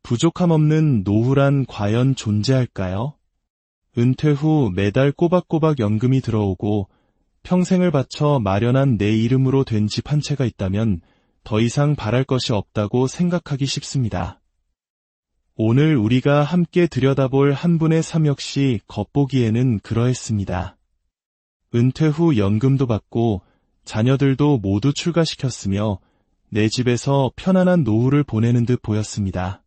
부족함 없는 노후란 과연 존재할까요? 은퇴 후 매달 꼬박꼬박 연금이 들어오고 평생을 바쳐 마련한 내 이름으로 된 집 한 채가 있다면 더 이상 바랄 것이 없다고 생각하기 쉽습니다. 오늘 우리가 함께 들여다볼 한 분의 삶 역시 겉보기에는 그러했습니다. 은퇴 후 연금도 받고 자녀들도 모두 출가시켰으며 내 집에서 편안한 노후를 보내는 듯 보였습니다.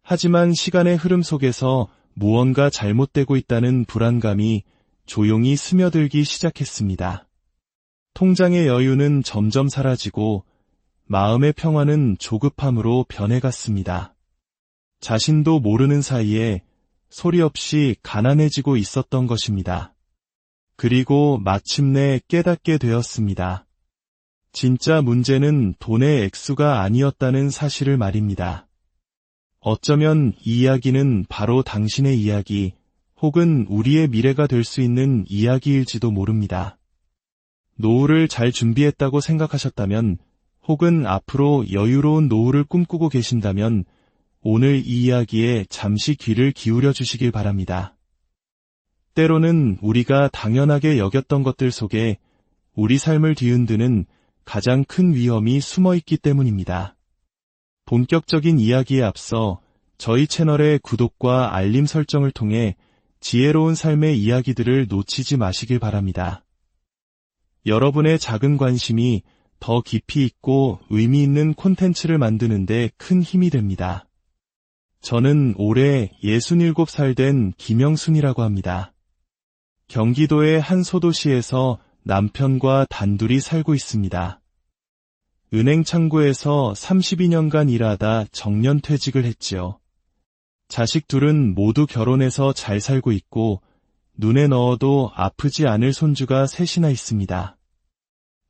하지만 시간의 흐름 속에서 무언가 잘못되고 있다는 불안감이 조용히 스며들기 시작했습니다. 통장의 여유는 점점 사라지고 마음의 평화는 조급함으로 변해갔습니다. 자신도 모르는 사이에 소리 없이 가난해지고 있었던 것입니다. 그리고 마침내 깨닫게 되었습니다. 진짜 문제는 돈의 액수가 아니었다는 사실을 말입니다. 어쩌면 이 이야기는 바로 당신의 이야기 혹은 우리의 미래가 될 수 있는 이야기일지도 모릅니다. 노후를 잘 준비했다고 생각하셨다면 혹은 앞으로 여유로운 노후를 꿈꾸고 계신다면 오늘 이 이야기에 잠시 귀를 기울여 주시길 바랍니다. 때로는 우리가 당연하게 여겼던 것들 속에 우리 삶을 뒤흔드는 가장 큰 위험이 숨어 있기 때문입니다. 본격적인 이야기에 앞서 저희 채널의 구독과 알림 설정을 통해 지혜로운 삶의 이야기들을 놓치지 마시길 바랍니다. 여러분의 작은 관심이 더 깊이 있고 의미 있는 콘텐츠를 만드는 데 큰 힘이 됩니다. 저는 올해 67살 된 김영순이라고 합니다. 경기도의 한 소도시에서 남편과 단둘이 살고 있습니다. 은행 창구에서 32년간 일하다 정년퇴직을 했지요. 자식 둘은 모두 결혼해서 잘 살고 있고 눈에 넣어도 아프지 않을 손주가 셋이나 있습니다.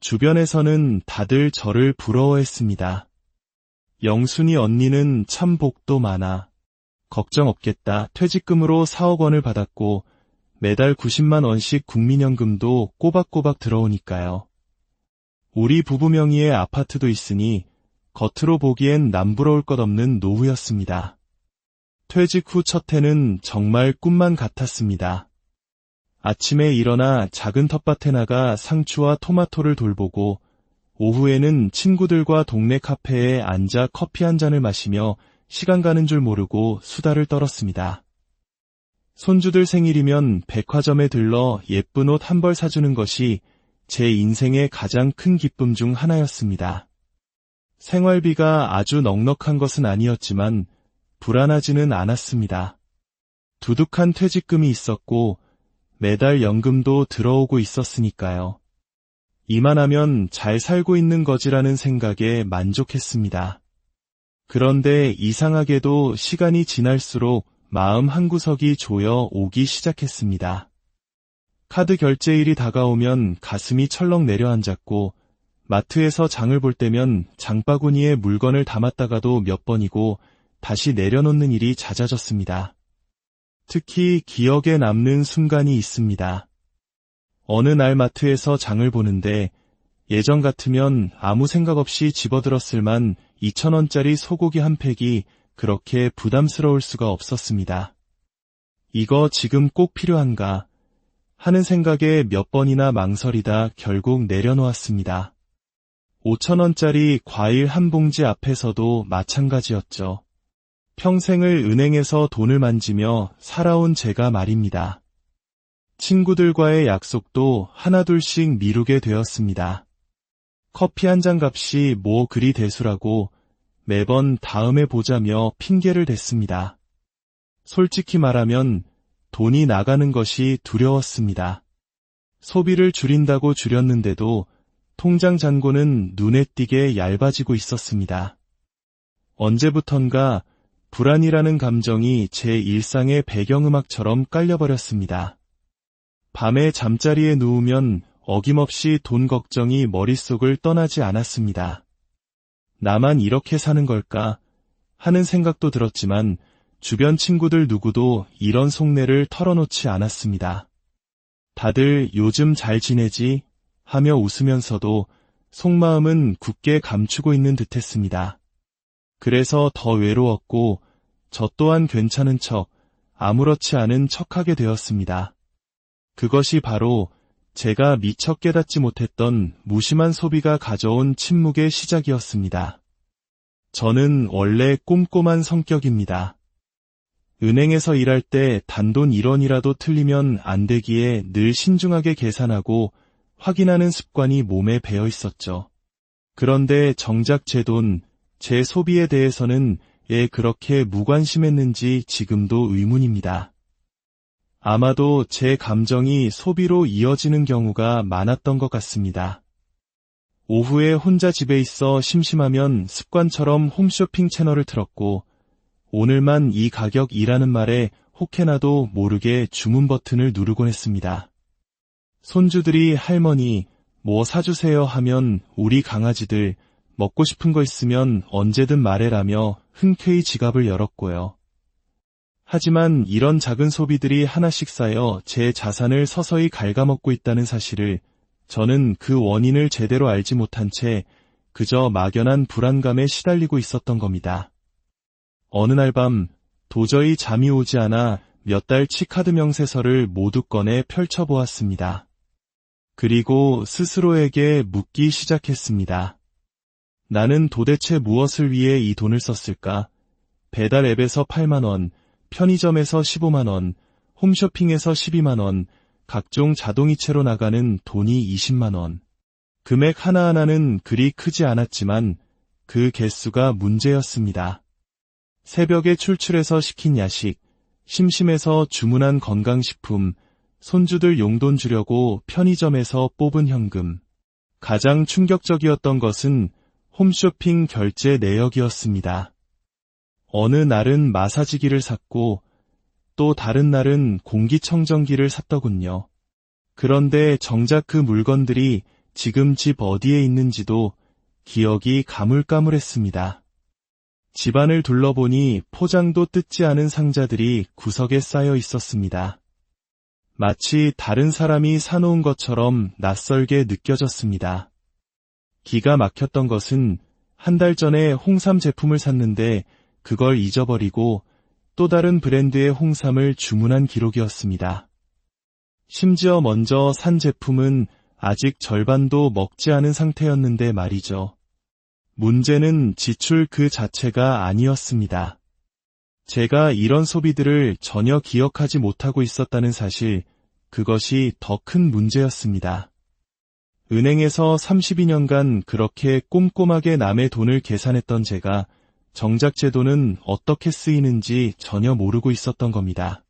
주변에서는 다들 저를 부러워했습니다. 영순이 언니는 참 복도 많아. 걱정 없겠다. 퇴직금으로 4억 원을 받았고 매달 90만 원씩 국민연금도 꼬박꼬박 들어오니까요. 우리 부부 명의의 아파트도 있으니 겉으로 보기엔 남부러울 것 없는 노후였습니다. 퇴직 후 첫 해는 정말 꿈만 같았습니다. 아침에 일어나 작은 텃밭에 나가 상추와 토마토를 돌보고 오후에는 친구들과 동네 카페에 앉아 커피 한 잔을 마시며 시간 가는 줄 모르고 수다를 떨었습니다. 손주들 생일이면 백화점에 들러 예쁜 옷 한 벌 사주는 것이 제 인생의 가장 큰 기쁨 중 하나였습니다. 생활비가 아주 넉넉한 것은 아니었지만 불안하지는 않았습니다. 두둑한 퇴직금이 있었고 매달 연금도 들어오고 있었으니까요. 이만하면 잘 살고 있는 거지라는 생각에 만족했습니다. 그런데 이상하게도 시간이 지날수록 마음 한구석이 조여 오기 시작했습니다. 카드 결제일이 다가오면 가슴이 철렁 내려앉았고 마트에서 장을 볼 때면 장바구니에 물건을 담았다가도 몇 번이고 다시 내려놓는 일이 잦아졌습니다. 특히 기억에 남는 순간이 있습니다. 어느 날 마트에서 장을 보는데 예전 같으면 아무 생각 없이 집어들었을 만 2,000원짜리 소고기 한 팩이 그렇게 부담스러울 수가 없었습니다. 이거 지금 꼭 필요한가 하는 생각에 몇 번이나 망설이다 결국 내려놓았습니다. 5,000원짜리 과일 한 봉지 앞에서도 마찬가지였죠. 평생을 은행에서 돈을 만지며 살아온 제가 말입니다. 친구들과의 약속도 하나둘씩 미루게 되었습니다. 커피 한 잔 값이 뭐 그리 대수라고 매번 다음에 보자며 핑계를 댔습니다. 솔직히 말하면 돈이 나가는 것이 두려웠습니다. 소비를 줄인다고 줄였는데도 통장 잔고는 눈에 띄게 얇아지고 있었습니다. 언제부턴가 불안이라는 감정이 제 일상의 배경음악처럼 깔려버렸습니다. 밤에 잠자리에 누우면 어김없이 돈 걱정이 머릿속을 떠나지 않았습니다. 나만 이렇게 사는 걸까 하는 생각도 들었지만 주변 친구들 누구도 이런 속내를 털어놓지 않았습니다. 다들 요즘 잘 지내지? 하며 웃으면서도 속마음은 굳게 감추고 있는 듯했습니다. 그래서 더 외로웠고 저 또한 괜찮은 척, 아무렇지 않은 척하게 되었습니다. 그것이 바로 제가 미처 깨닫지 못했던 무심한 소비가 가져온 침묵의 시작이었습니다. 저는 원래 꼼꼼한 성격입니다. 은행에서 일할 때 단돈 1원이라도 틀리면 안 되기에 늘 신중하게 계산하고 확인하는 습관이 몸에 배어 있었죠. 그런데 정작 제 돈, 제 소비에 대해서는 왜 그렇게 무관심했는지 지금도 의문입니다. 아마도 제 감정이 소비로 이어지는 경우가 많았던 것 같습니다. 오후에 혼자 집에 있어 심심하면 습관처럼 홈쇼핑 채널을 틀었고 오늘만 이 가격이라는 말에 혹해나도 모르게 주문 버튼을 누르곤 했습니다. 손주들이 할머니, 뭐 사주세요 하면 우리 강아지들 먹고 싶은 거 있으면 언제든 말해라며 흔쾌히 지갑을 열었고요. 하지만 이런 작은 소비들이 하나씩 쌓여 제 자산을 서서히 갉아먹고 있다는 사실을 저는 그 원인을 제대로 알지 못한 채 그저 막연한 불안감에 시달리고 있었던 겁니다. 어느 날 밤 도저히 잠이 오지 않아 몇 달치 카드 명세서를 모두 꺼내 펼쳐보았습니다. 그리고 스스로에게 묻기 시작했습니다. 나는 도대체 무엇을 위해 이 돈을 썼을까? 배달 앱에서 8만 원, 편의점에서 15만 원, 홈쇼핑에서 12만 원, 각종 자동이체로 나가는 돈이 20만 원. 금액 하나하나는 그리 크지 않았지만 그 개수가 문제였습니다. 새벽에 출출해서 시킨 야식, 심심해서 주문한 건강식품, 손주들 용돈 주려고 편의점에서 뽑은 현금. 가장 충격적이었던 것은 홈쇼핑 결제 내역이었습니다. 어느 날은 마사지기를 샀고 또 다른 날은 공기청정기를 샀더군요. 그런데 정작 그 물건들이 지금 집 어디에 있는지도 기억이 가물가물했습니다. 집안을 둘러보니 포장도 뜯지 않은 상자들이 구석에 쌓여 있었습니다. 마치 다른 사람이 사놓은 것처럼 낯설게 느껴졌습니다. 기가 막혔던 것은 한 달 전에 홍삼 제품을 샀는데 그걸 잊어버리고 또 다른 브랜드의 홍삼을 주문한 기록이었습니다. 심지어 먼저 산 제품은 아직 절반도 먹지 않은 상태였는데 말이죠. 문제는 지출 그 자체가 아니었습니다. 제가 이런 소비들을 전혀 기억하지 못하고 있었다는 사실, 그것이 더 큰 문제였습니다. 은행에서 32년간 그렇게 꼼꼼하게 남의 돈을 계산했던 제가 정작 제 돈은 어떻게 쓰이는지 전혀 모르고 있었던 겁니다.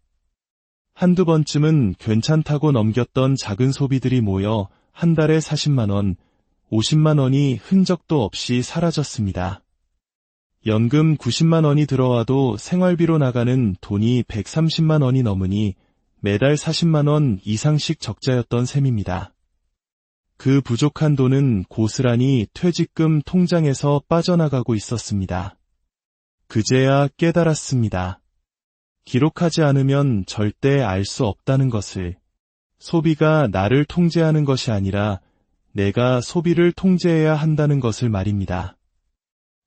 한두 번쯤은 괜찮다고 넘겼던 작은 소비들이 모여 한 달에 40만 원, 50만 원이 흔적도 없이 사라졌습니다. 연금 90만 원이 들어와도 생활비로 나가는 돈이 130만 원이 넘으니 매달 40만 원 이상씩 적자였던 셈입니다. 그 부족한 돈은 고스란히 퇴직금 통장에서 빠져나가고 있었습니다. 그제야 깨달았습니다. 기록하지 않으면 절대 알 수 없다는 것을. 소비가 나를 통제하는 것이 아니라 내가 소비를 통제해야 한다는 것을 말입니다.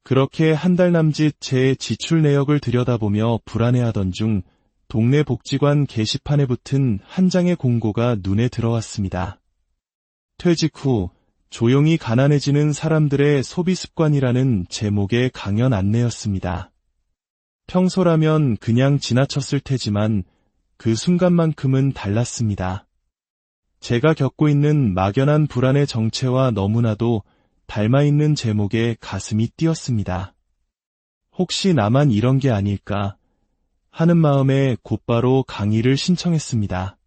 그렇게 한 달 남짓 제 지출 내역을 들여다보며 불안해하던 중 동네 복지관 게시판에 붙은 한 장의 공고가 눈에 들어왔습니다. 퇴직 후 조용히 가난해지는 사람들의 소비 습관이라는 제목의 강연 안내였습니다. 평소라면 그냥 지나쳤을 테지만 그 순간만큼은 달랐습니다. 제가 겪고 있는 막연한 불안의 정체와 너무나도 닮아있는 제목에 가슴이 뛰었습니다. 혹시 나만 이런 게 아닐까 하는 마음에 곧바로 강의를 신청했습니다.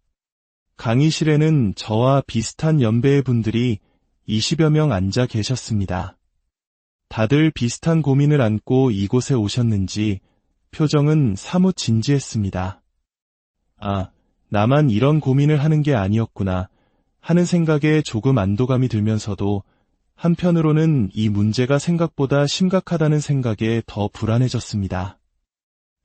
강의실에는 저와 비슷한 연배의 분들이 20여 명 앉아 계셨습니다. 다들 비슷한 고민을 안고 이곳에 오셨는지 표정은 사뭇 진지했습니다. 아, 나만 이런 고민을 하는 게 아니었구나 하는 생각에 조금 안도감이 들면서도 한편으로는 이 문제가 생각보다 심각하다는 생각에 더 불안해졌습니다.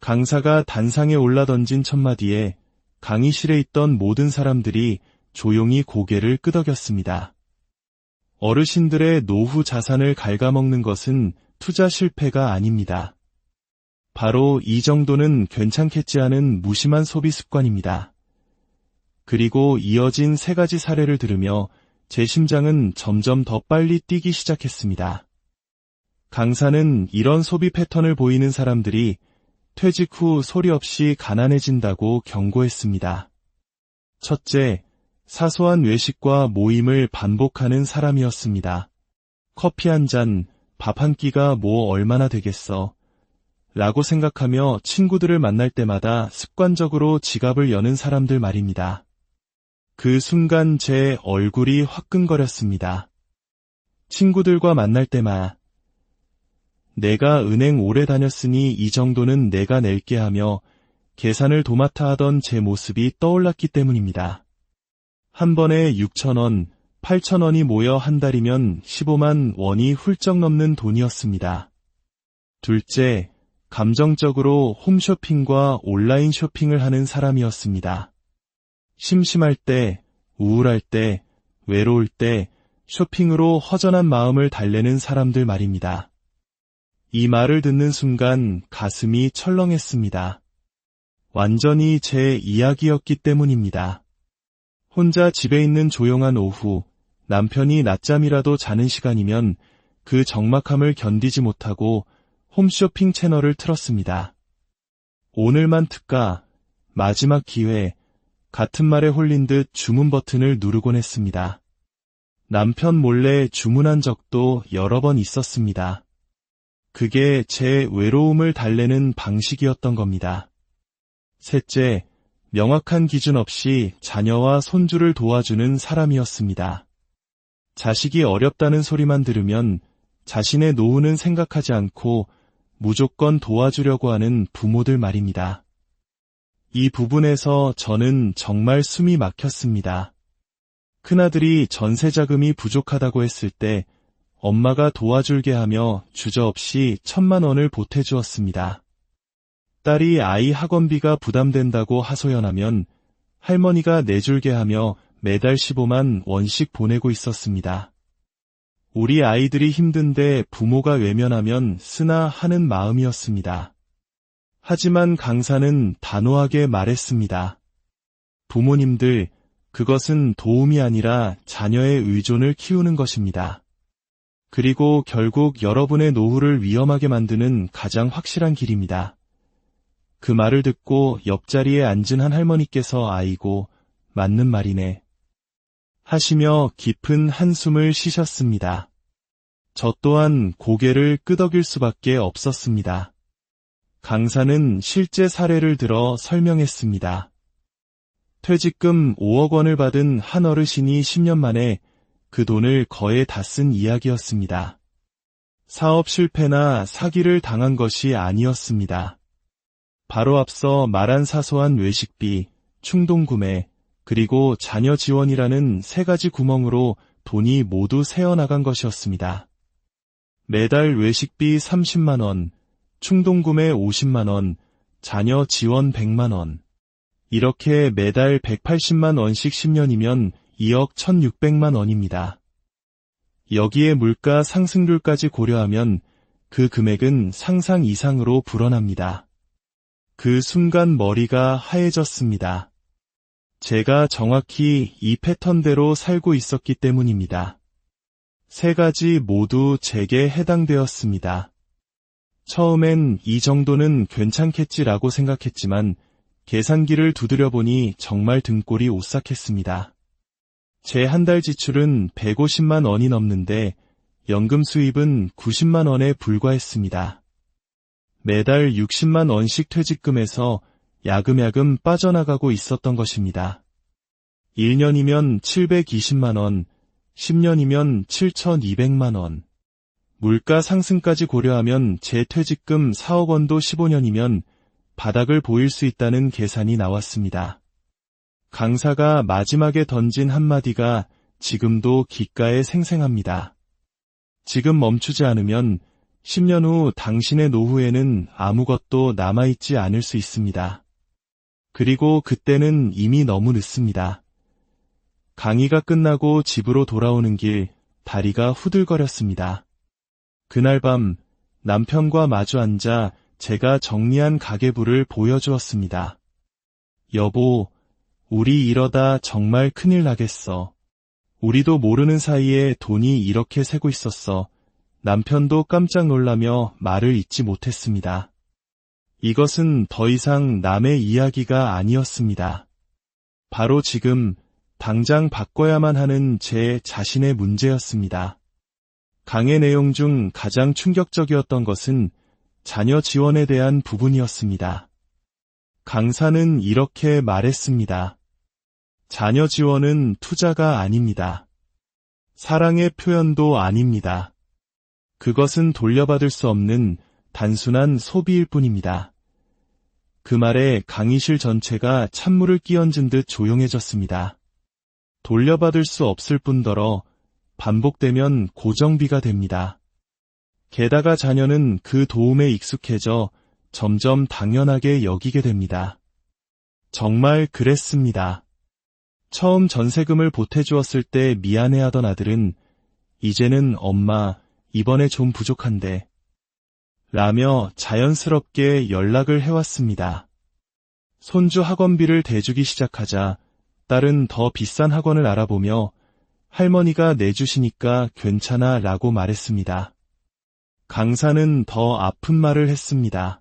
강사가 단상에 올라 던진 첫마디에 강의실에 있던 모든 사람들이 조용히 고개를 끄덕였습니다. 어르신들의 노후 자산을 갉아먹는 것은 투자 실패가 아닙니다. 바로 이 정도는 괜찮겠지 하는 무심한 소비 습관입니다. 그리고 이어진 3가지 사례를 들으며 제 심장은 점점 더 빨리 뛰기 시작했습니다. 강사는 이런 소비 패턴을 보이는 사람들이 퇴직 후 소리 없이 가난해진다고 경고했습니다. 첫째, 사소한 외식과 모임을 반복하는 사람이었습니다. 커피 한 잔, 밥 한 끼가 뭐 얼마나 되겠어? 라고 생각하며 친구들을 만날 때마다 습관적으로 지갑을 여는 사람들 말입니다. 그 순간 제 얼굴이 화끈거렸습니다. 친구들과 만날 때마다 내가 은행 오래 다녔으니 이 정도는 내가 낼게 하며 계산을 도맡아 하던 제 모습이 떠올랐기 때문입니다. 한 번에 6,000원, 8,000원이 모여 한 달이면 15만 원이 훌쩍 넘는 돈이었습니다. 둘째, 감정적으로 홈쇼핑과 온라인 쇼핑을 하는 사람이었습니다. 심심할 때, 우울할 때, 외로울 때 쇼핑으로 허전한 마음을 달래는 사람들 말입니다. 이 말을 듣는 순간 가슴이 철렁했습니다. 완전히 제 이야기였기 때문입니다. 혼자 집에 있는 조용한 오후, 남편이 낮잠이라도 자는 시간이면 그 적막함을 견디지 못하고 홈쇼핑 채널을 틀었습니다. 오늘만 특가, 마지막 기회, 같은 말에 홀린 듯 주문 버튼을 누르곤 했습니다. 남편 몰래 주문한 적도 여러 번 있었습니다. 그게 제 외로움을 달래는 방식이었던 겁니다. 셋째, 명확한 기준 없이 자녀와 손주를 도와주는 사람이었습니다. 자식이 어렵다는 소리만 들으면 자신의 노후는 생각하지 않고 무조건 도와주려고 하는 부모들 말입니다. 이 부분에서 저는 정말 숨이 막혔습니다. 큰아들이 전세 자금이 부족하다고 했을 때 엄마가 도와줄게 하며 주저없이 1,000만 원을 보태주었습니다. 딸이 아이 학원비가 부담된다고 하소연하면 할머니가 내줄게 하며 매달 15만 원씩 보내고 있었습니다. 우리 아이들이 힘든데 부모가 외면하면 쓰나 하는 마음이었습니다. 하지만 강사는 단호하게 말했습니다. 부모님들, 그것은 도움이 아니라 자녀의 의존을 키우는 것입니다. 그리고 결국 여러분의 노후를 위험하게 만드는 가장 확실한 길입니다. 그 말을 듣고 옆자리에 앉은 한 할머니께서 아이고, 맞는 말이네. 하시며 깊은 한숨을 쉬셨습니다. 저 또한 고개를 끄덕일 수밖에 없었습니다. 강사는 실제 사례를 들어 설명했습니다. 퇴직금 5억 원을 받은 한 어르신이 10년 만에 그 돈을 거의 다 쓴 이야기였습니다. 사업 실패나 사기를 당한 것이 아니었습니다. 바로 앞서 말한 사소한 외식비, 충동구매, 그리고 자녀 지원이라는 3가지 구멍으로 돈이 모두 새어나간 것이었습니다. 매달 외식비 30만 원, 충동구매 50만 원, 자녀 지원 100만 원. 이렇게 매달 180만 원씩 10년이면 2억 1,600만 원입니다. 여기에 물가 상승률까지 고려하면 그 금액은 상상 이상으로 불어납니다. 그 순간 머리가 하얘졌습니다. 제가 정확히 이 패턴대로 살고 있었기 때문입니다. 3가지 모두 제게 해당되었습니다. 처음엔 이 정도는 괜찮겠지라고 생각했지만 계산기를 두드려보니 정말 등골이 오싹했습니다. 제 한 달 지출은 150만 원이 넘는데 연금 수입은 90만 원에 불과했습니다. 매달 60만 원씩 퇴직금에서 야금야금 빠져나가고 있었던 것입니다. 1년이면 720만 원, 10년이면 7,200만 원. 물가 상승까지 고려하면 제 퇴직금 4억 원도 15년이면 바닥을 보일 수 있다는 계산이 나왔습니다. 강사가 마지막에 던진 한마디가 지금도 귓가에 생생합니다. 지금 멈추지 않으면 10년 후 당신의 노후에는 아무것도 남아있지 않을 수 있습니다. 그리고 그때는 이미 너무 늦습니다. 강의가 끝나고 집으로 돌아오는 길 다리가 후들거렸습니다. 그날 밤 남편과 마주 앉아 제가 정리한 가계부를 보여주었습니다. 여보, 우리 이러다 정말 큰일 나겠어. 우리도 모르는 사이에 돈이 이렇게 새고 있었어. 남편도 깜짝 놀라며 말을 잇지 못했습니다. 이것은 더 이상 남의 이야기가 아니었습니다. 바로 지금 당장 바꿔야만 하는 제 자신의 문제였습니다. 강의 내용 중 가장 충격적이었던 것은 자녀 지원에 대한 부분이었습니다. 강사는 이렇게 말했습니다. 자녀 지원은 투자가 아닙니다. 사랑의 표현도 아닙니다. 그것은 돌려받을 수 없는 단순한 소비일 뿐입니다. 그 말에 강의실 전체가 찬물을 끼얹은 듯 조용해졌습니다. 돌려받을 수 없을 뿐더러 반복되면 고정비가 됩니다. 게다가 자녀는 그 도움에 익숙해져 점점 당연하게 여기게 됩니다. 정말 그랬습니다. 처음 전세금을 보태주었을 때 미안해하던 아들은 이제는 엄마, 이번에 좀 부족한데 라며 자연스럽게 연락을 해왔습니다. 손주 학원비를 대주기 시작하자 딸은 더 비싼 학원을 알아보며 할머니가 내주시니까 괜찮아 라고 말했습니다. 강사는 더 아픈 말을 했습니다.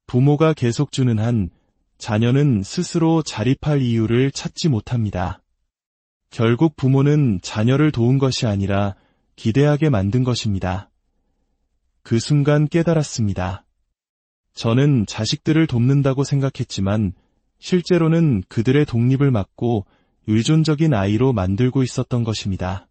부모가 계속 주는 한 자녀는 스스로 자립할 이유를 찾지 못합니다. 결국 부모는 자녀를 도운 것이 아니라 기대하게 만든 것입니다. 그 순간 깨달았습니다. 저는 자식들을 돕는다고 생각했지만 실제로는 그들의 독립을 막고 의존적인 아이로 만들고 있었던 것입니다.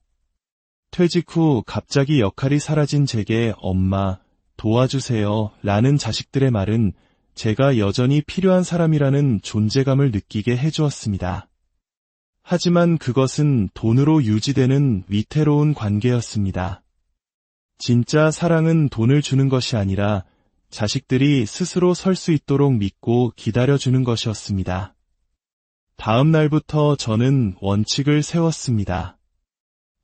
퇴직 후 갑자기 역할이 사라진 제게 엄마, 도와주세요 라는 자식들의 말은 제가 여전히 필요한 사람이라는 존재감을 느끼게 해주었습니다. 하지만 그것은 돈으로 유지되는 위태로운 관계였습니다. 진짜 사랑은 돈을 주는 것이 아니라 자식들이 스스로 설 수 있도록 믿고 기다려주는 것이었습니다. 다음 날부터 저는 원칙을 세웠습니다.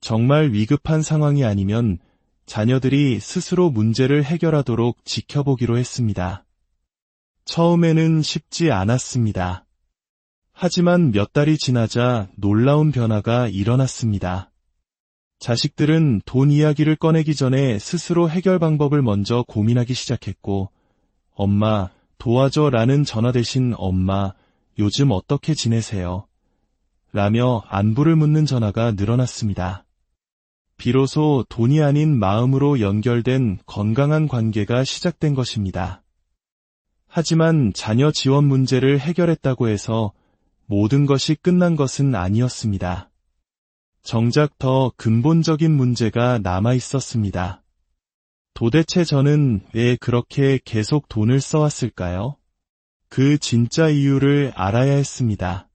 정말 위급한 상황이 아니면 자녀들이 스스로 문제를 해결하도록 지켜보기로 했습니다. 처음에는 쉽지 않았습니다. 하지만 몇 달이 지나자 놀라운 변화가 일어났습니다. 자식들은 돈 이야기를 꺼내기 전에 스스로 해결 방법을 먼저 고민하기 시작했고, 엄마, 도와줘 라는 전화 대신 엄마, 요즘 어떻게 지내세요? 라며 안부를 묻는 전화가 늘어났습니다. 비로소 돈이 아닌 마음으로 연결된 건강한 관계가 시작된 것입니다. 하지만 자녀 지원 문제를 해결했다고 해서 모든 것이 끝난 것은 아니었습니다. 정작 더 근본적인 문제가 남아 있었습니다. 도대체 저는 왜 그렇게 계속 돈을 써왔을까요? 그 진짜 이유를 알아야 했습니다.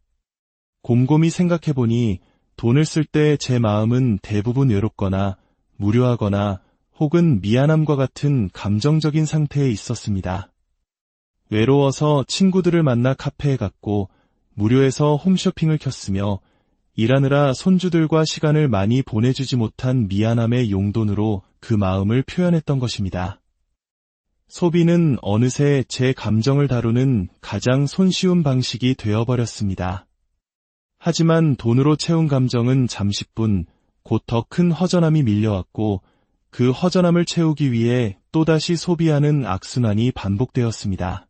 곰곰이 생각해보니 돈을 쓸 때 제 마음은 대부분 외롭거나 무료하거나 혹은 미안함과 같은 감정적인 상태에 있었습니다. 외로워서 친구들을 만나 카페에 갔고 무료해서 홈쇼핑을 켰으며 일하느라 손주들과 시간을 많이 보내주지 못한 미안함의 용돈으로 그 마음을 표현했던 것입니다. 소비는 어느새 제 감정을 다루는 가장 손쉬운 방식이 되어버렸습니다. 하지만 돈으로 채운 감정은 잠시뿐 곧 더 큰 허전함이 밀려왔고 그 허전함을 채우기 위해 또다시 소비하는 악순환이 반복되었습니다.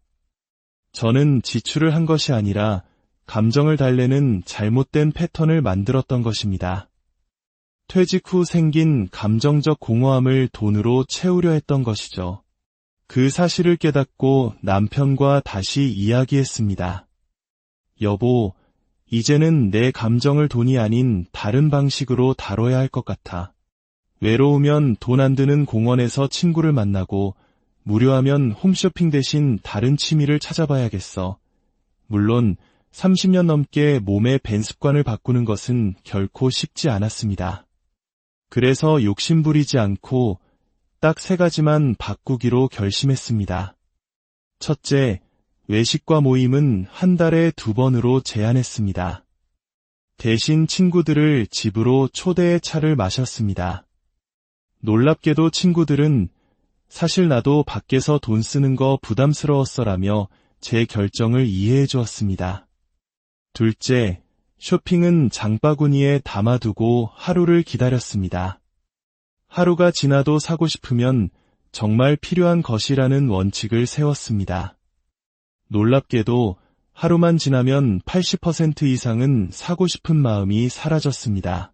저는 지출을 한 것이 아니라 감정을 달래는 잘못된 패턴을 만들었던 것입니다. 퇴직 후 생긴 감정적 공허함을 돈으로 채우려 했던 것이죠. 그 사실을 깨닫고 남편과 다시 이야기했습니다. 여보, 이제는 내 감정을 돈이 아닌 다른 방식으로 다뤄야 할 것 같아. 외로우면 돈 안 드는 공원에서 친구를 만나고 무료하면 홈쇼핑 대신 다른 취미를 찾아봐야겠어. 물론 30년 넘게 몸의 밴 습관을 바꾸는 것은 결코 쉽지 않았습니다. 그래서 욕심부리지 않고 딱 3가지만 바꾸기로 결심했습니다. 첫째, 외식과 모임은 한 달에 2번으로 제한했습니다. 대신 친구들을 집으로 초대해 차를 마셨습니다. 놀랍게도 친구들은 사실 나도 밖에서 돈 쓰는 거 부담스러웠어라며 제 결정을 이해해 주었습니다. 둘째, 쇼핑은 장바구니에 담아두고 하루를 기다렸습니다. 하루가 지나도 사고 싶으면 정말 필요한 것이라는 원칙을 세웠습니다. 놀랍게도 하루만 지나면 80% 이상은 사고 싶은 마음이 사라졌습니다.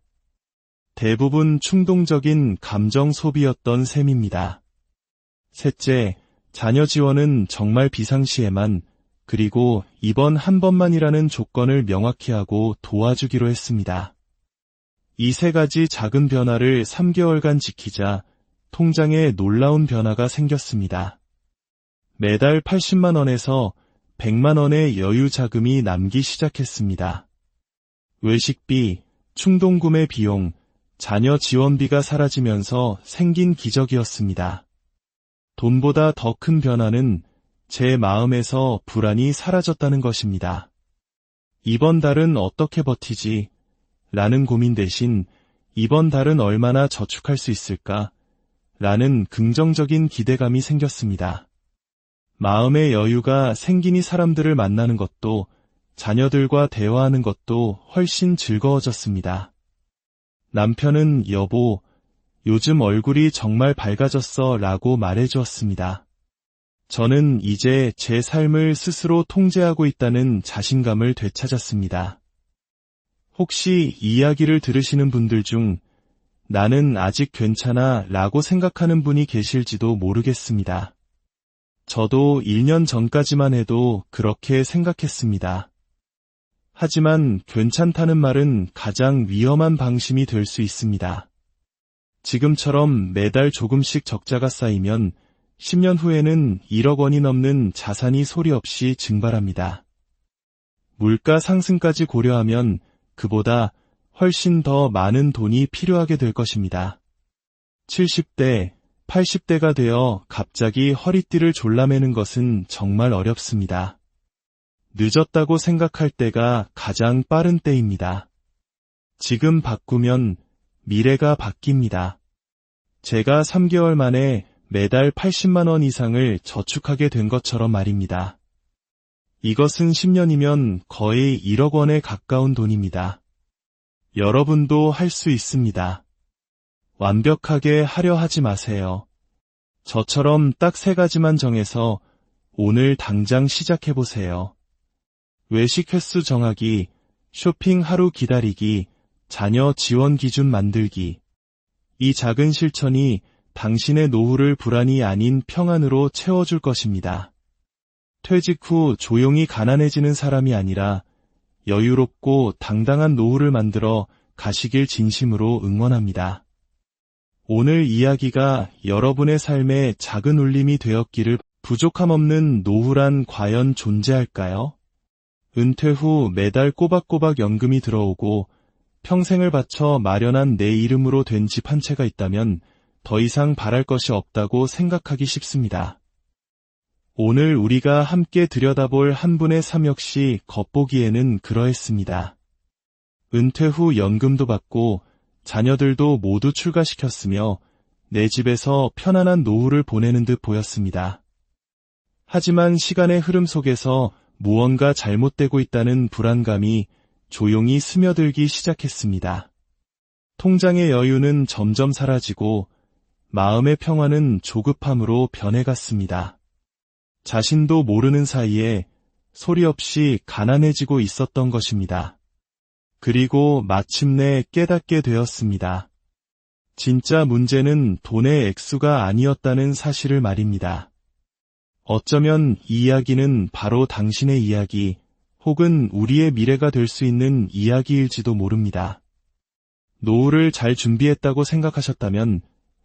대부분 충동적인 감정 소비였던 셈입니다. 셋째, 자녀 지원은 정말 비상시에만, 그리고 이번 한 번만이라는 조건을 명확히 하고 도와주기로 했습니다. 이 세 가지 작은 변화를 3개월간 지키자 통장에 놀라운 변화가 생겼습니다. 매달 80만 원에서 100만 원의 여유 자금이 남기 시작했습니다. 외식비, 충동구매 비용, 자녀 지원비가 사라지면서 생긴 기적이었습니다. 돈보다 더 큰 변화는 제 마음에서 불안이 사라졌다는 것입니다. 이번 달은 어떻게 버티지? 라는 고민 대신 이번 달은 얼마나 저축할 수 있을까? 라는 긍정적인 기대감이 생겼습니다. 마음의 여유가 생기니 사람들을 만나는 것도, 자녀들과 대화하는 것도 훨씬 즐거워졌습니다. 남편은 여보, 요즘 얼굴이 정말 밝아졌어 라고 말해주었습니다. 저는 이제 제 삶을 스스로 통제하고 있다는 자신감을 되찾았습니다. 혹시 이 이야기를 들으시는 분들 중 나는 아직 괜찮아 라고 생각하는 분이 계실지도 모르겠습니다. 저도 1년 전까지만 해도 그렇게 생각했습니다. 하지만 괜찮다는 말은 가장 위험한 방심이 될 수 있습니다. 지금처럼 매달 조금씩 적자가 쌓이면 10년 후에는 1억 원이 넘는 자산이 소리 없이 증발합니다. 물가 상승까지 고려하면 그보다 훨씬 더 많은 돈이 필요하게 될 것입니다. 70대, 80대가 되어 갑자기 허리띠를 졸라매는 것은 정말 어렵습니다. 늦었다고 생각할 때가 가장 빠른 때입니다. 지금 바꾸면 미래가 바뀝니다. 제가 3개월 만에 매달 80만 원 이상을 저축하게 된 것처럼 말입니다. 이것은 10년이면 거의 1억 원에 가까운 돈입니다. 여러분도 할 수 있습니다. 완벽하게 하려 하지 마세요. 저처럼 딱 3가지만 정해서 오늘 당장 시작해보세요. 외식 횟수 정하기, 쇼핑 하루 기다리기, 자녀 지원 기준 만들기. 이 작은 실천이 당신의 노후를 불안이 아닌 평안으로 채워줄 것입니다. 퇴직 후 조용히 가난해지는 사람이 아니라 여유롭고 당당한 노후를 만들어 가시길 진심으로 응원합니다. 오늘 이야기가 여러분의 삶에 작은 울림이 되었기를. 부족함 없는 노후란 과연 존재할까요? 은퇴 후 매달 꼬박꼬박 연금이 들어오고 평생을 바쳐 마련한 내 이름으로 된 집 한 채가 있다면 더 이상 바랄 것이 없다고 생각하기 쉽습니다. 오늘 우리가 함께 들여다볼 한 분의 삶 역시 겉보기에는 그러했습니다. 은퇴 후 연금도 받고 자녀들도 모두 출가시켰으며 내 집에서 편안한 노후를 보내는 듯 보였습니다. 하지만 시간의 흐름 속에서 무언가 잘못되고 있다는 불안감이 조용히 스며들기 시작했습니다. 통장의 여유는 점점 사라지고 마음의 평화는 조급함으로 변해갔습니다. 자신도 모르는 사이에 소리 없이 가난해지고 있었던 것입니다. 그리고 마침내 깨닫게 되었습니다. 진짜 문제는 돈의 액수가 아니었다는 사실을 말입니다. 어쩌면 이 이야기는 바로 당신의 이야기, 혹은 우리의 미래가 될 수 있는 이야기일지도 모릅니다. 노후를 잘 준비했다고 생각하셨다면,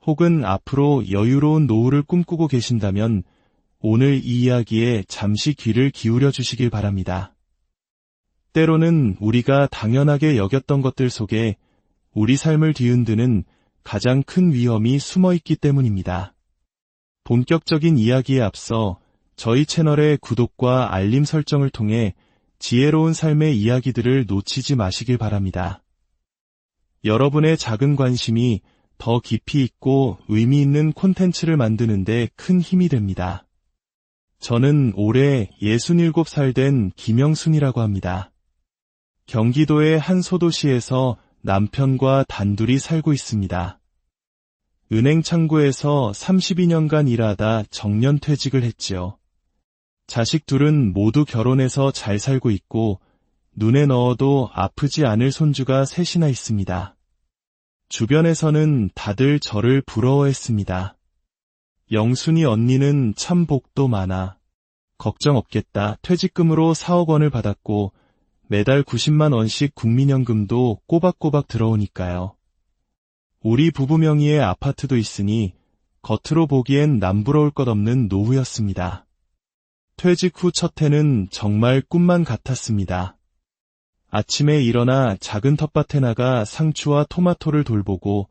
혹은 앞으로 여유로운 노후를 꿈꾸고 계신다면 오늘 이 이야기에 잠시 귀를 기울여 주시길 바랍니다. 때로는 우리가 당연하게 여겼던 것들 속에 우리 삶을 뒤흔드는 가장 큰 위험이 숨어 있기 때문입니다. 본격적인 이야기에 앞서 저희 채널의 구독과 알림 설정을 통해 지혜로운 삶의 이야기들을 놓치지 마시길 바랍니다. 여러분의 작은 관심이 더 깊이 있고 의미 있는 콘텐츠를 만드는데 큰 힘이 됩니다. 저는 올해 67살 된 김영순이라고 합니다. 경기도의 한 소도시에서 남편과 단둘이 살고 있습니다. 은행 창구에서 32년간 일하다 정년퇴직을 했지요. 자식 둘은 모두 결혼해서 잘 살고 있고 눈에 넣어도 아프지 않을 손주가 셋이나 있습니다. 주변에서는 다들 저를 부러워했습니다. 영순이 언니는 참 복도 많아. 걱정 없겠다. 퇴직금으로 4억 원을 받았고 매달 90만 원씩 국민연금도 꼬박꼬박 들어오니까요. 우리 부부 명의의 아파트도 있으니 겉으로 보기엔 남부러울 것 없는 노후였습니다. 퇴직 후 첫 해는 정말 꿈만 같았습니다. 아침에 일어나 작은 텃밭에 나가 상추와 토마토를 돌보고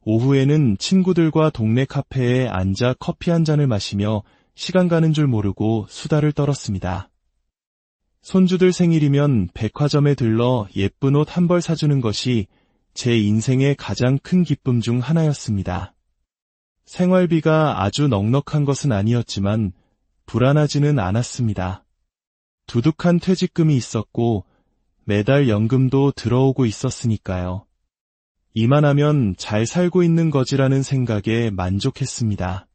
오후에는 친구들과 동네 카페에 앉아 커피 한 잔을 마시며 시간 가는 줄 모르고 수다를 떨었습니다. 손주들 생일이면 백화점에 들러 예쁜 옷 한 벌 사주는 것이 제 인생의 가장 큰 기쁨 중 하나였습니다. 생활비가 아주 넉넉한 것은 아니었지만 불안하지는 않았습니다. 두둑한 퇴직금이 있었고 매달 연금도 들어오고 있었으니까요. 이만하면 잘 살고 있는 거지라는 생각에 만족했습니다.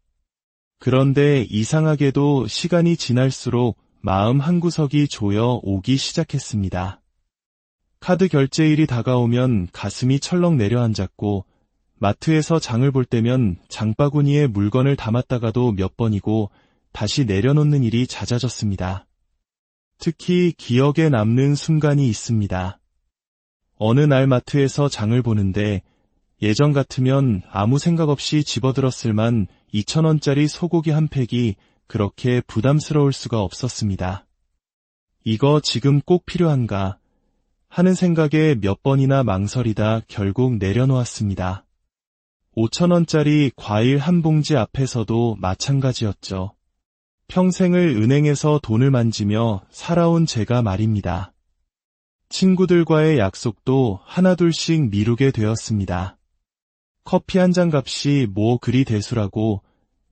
그런데 이상하게도 시간이 지날수록 마음 한구석이 조여 오기 시작했습니다. 카드 결제일이 다가오면 가슴이 철렁 내려앉았고 마트에서 장을 볼 때면 장바구니에 물건을 담았다가도 몇 번이고 다시 내려놓는 일이 잦아졌습니다. 특히 기억에 남는 순간이 있습니다. 어느 날 마트에서 장을 보는데 예전 같으면 아무 생각 없이 집어들었을 만 2,000원짜리 소고기 한 팩이 그렇게 부담스러울 수가 없었습니다. 이거 지금 꼭 필요한가 하는 생각에 몇 번이나 망설이다 결국 내려놓았습니다. 5,000원짜리 과일 한 봉지 앞에서도 마찬가지였죠. 평생을 은행에서 돈을 만지며 살아온 제가 말입니다. 친구들과의 약속도 하나둘씩 미루게 되었습니다. 커피 한 잔 값이 뭐 그리 대수라고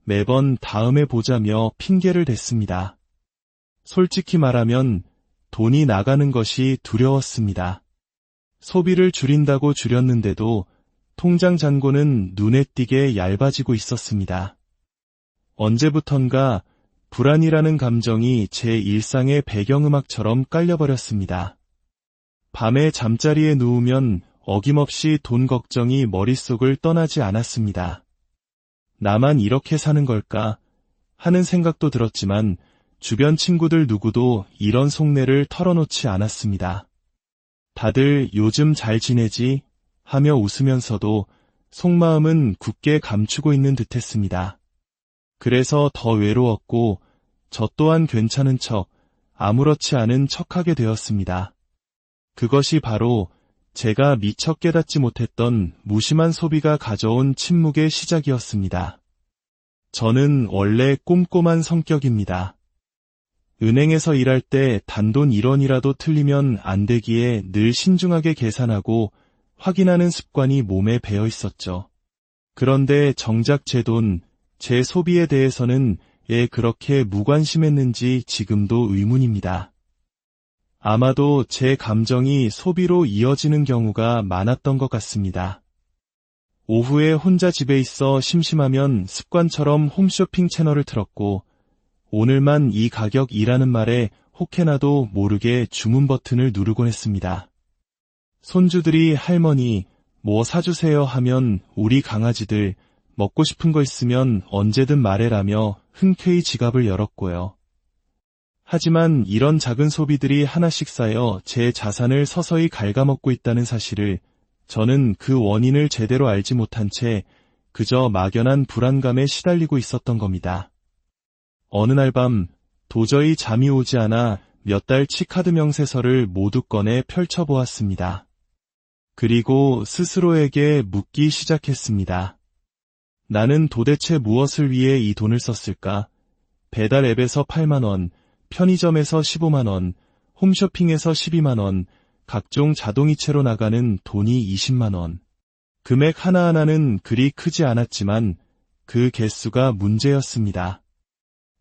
매번 다음에 보자며 핑계를 댔습니다. 솔직히 말하면 돈이 나가는 것이 두려웠습니다. 소비를 줄인다고 줄였는데도 통장 잔고는 눈에 띄게 얇아지고 있었습니다. 언제부턴가 불안이라는 감정이 제 일상의 배경음악처럼 깔려버렸습니다. 밤에 잠자리에 누우면 어김없이 돈 걱정이 머릿속을 떠나지 않았습니다. 나만 이렇게 사는 걸까 하는 생각도 들었지만 주변 친구들 누구도 이런 속내를 털어놓지 않았습니다. 다들 요즘 잘 지내지? 하며 웃으면서도 속마음은 굳게 감추고 있는 듯했습니다. 그래서 더 외로웠고 저 또한 괜찮은 척, 아무렇지 않은 척하게 되었습니다. 그것이 바로 제가 미처 깨닫지 못했던 무심한 소비가 가져온 침묵의 시작이었습니다. 저는 원래 꼼꼼한 성격입니다. 은행에서 일할 때 단돈 1원이라도 틀리면 안 되기에 늘 신중하게 계산하고 확인하는 습관이 몸에 배어 있었죠. 그런데 정작 제 돈, 제 소비에 대해서는 왜 그렇게 무관심했는지 지금도 의문입니다. 아마도 제 감정이 소비로 이어지는 경우가 많았던 것 같습니다. 오후에 혼자 집에 있어 심심하면 습관처럼 홈쇼핑 채널을 틀었고 오늘만 이 가격이라는 말에 혹해나도 모르게 주문 버튼을 누르곤 했습니다. 손주들이 할머니 뭐 사주세요 하면 우리 강아지들 먹고 싶은 거 있으면 언제든 말해라며 흔쾌히 지갑을 열었고요. 하지만 이런 작은 소비들이 하나씩 쌓여 제 자산을 서서히 갉아먹고 있다는 사실을 저는 그 원인을 제대로 알지 못한 채 그저 막연한 불안감에 시달리고 있었던 겁니다. 어느 날 밤 도저히 잠이 오지 않아 몇 달치 카드 명세서를 모두 꺼내 펼쳐보았습니다. 그리고 스스로에게 묻기 시작했습니다. 나는 도대체 무엇을 위해 이 돈을 썼을까? 배달 앱에서 8만 원, 편의점에서 15만 원, 홈쇼핑에서 12만 원, 각종 자동이체로 나가는 돈이 20만 원. 금액 하나하나는 그리 크지 않았지만 그 개수가 문제였습니다.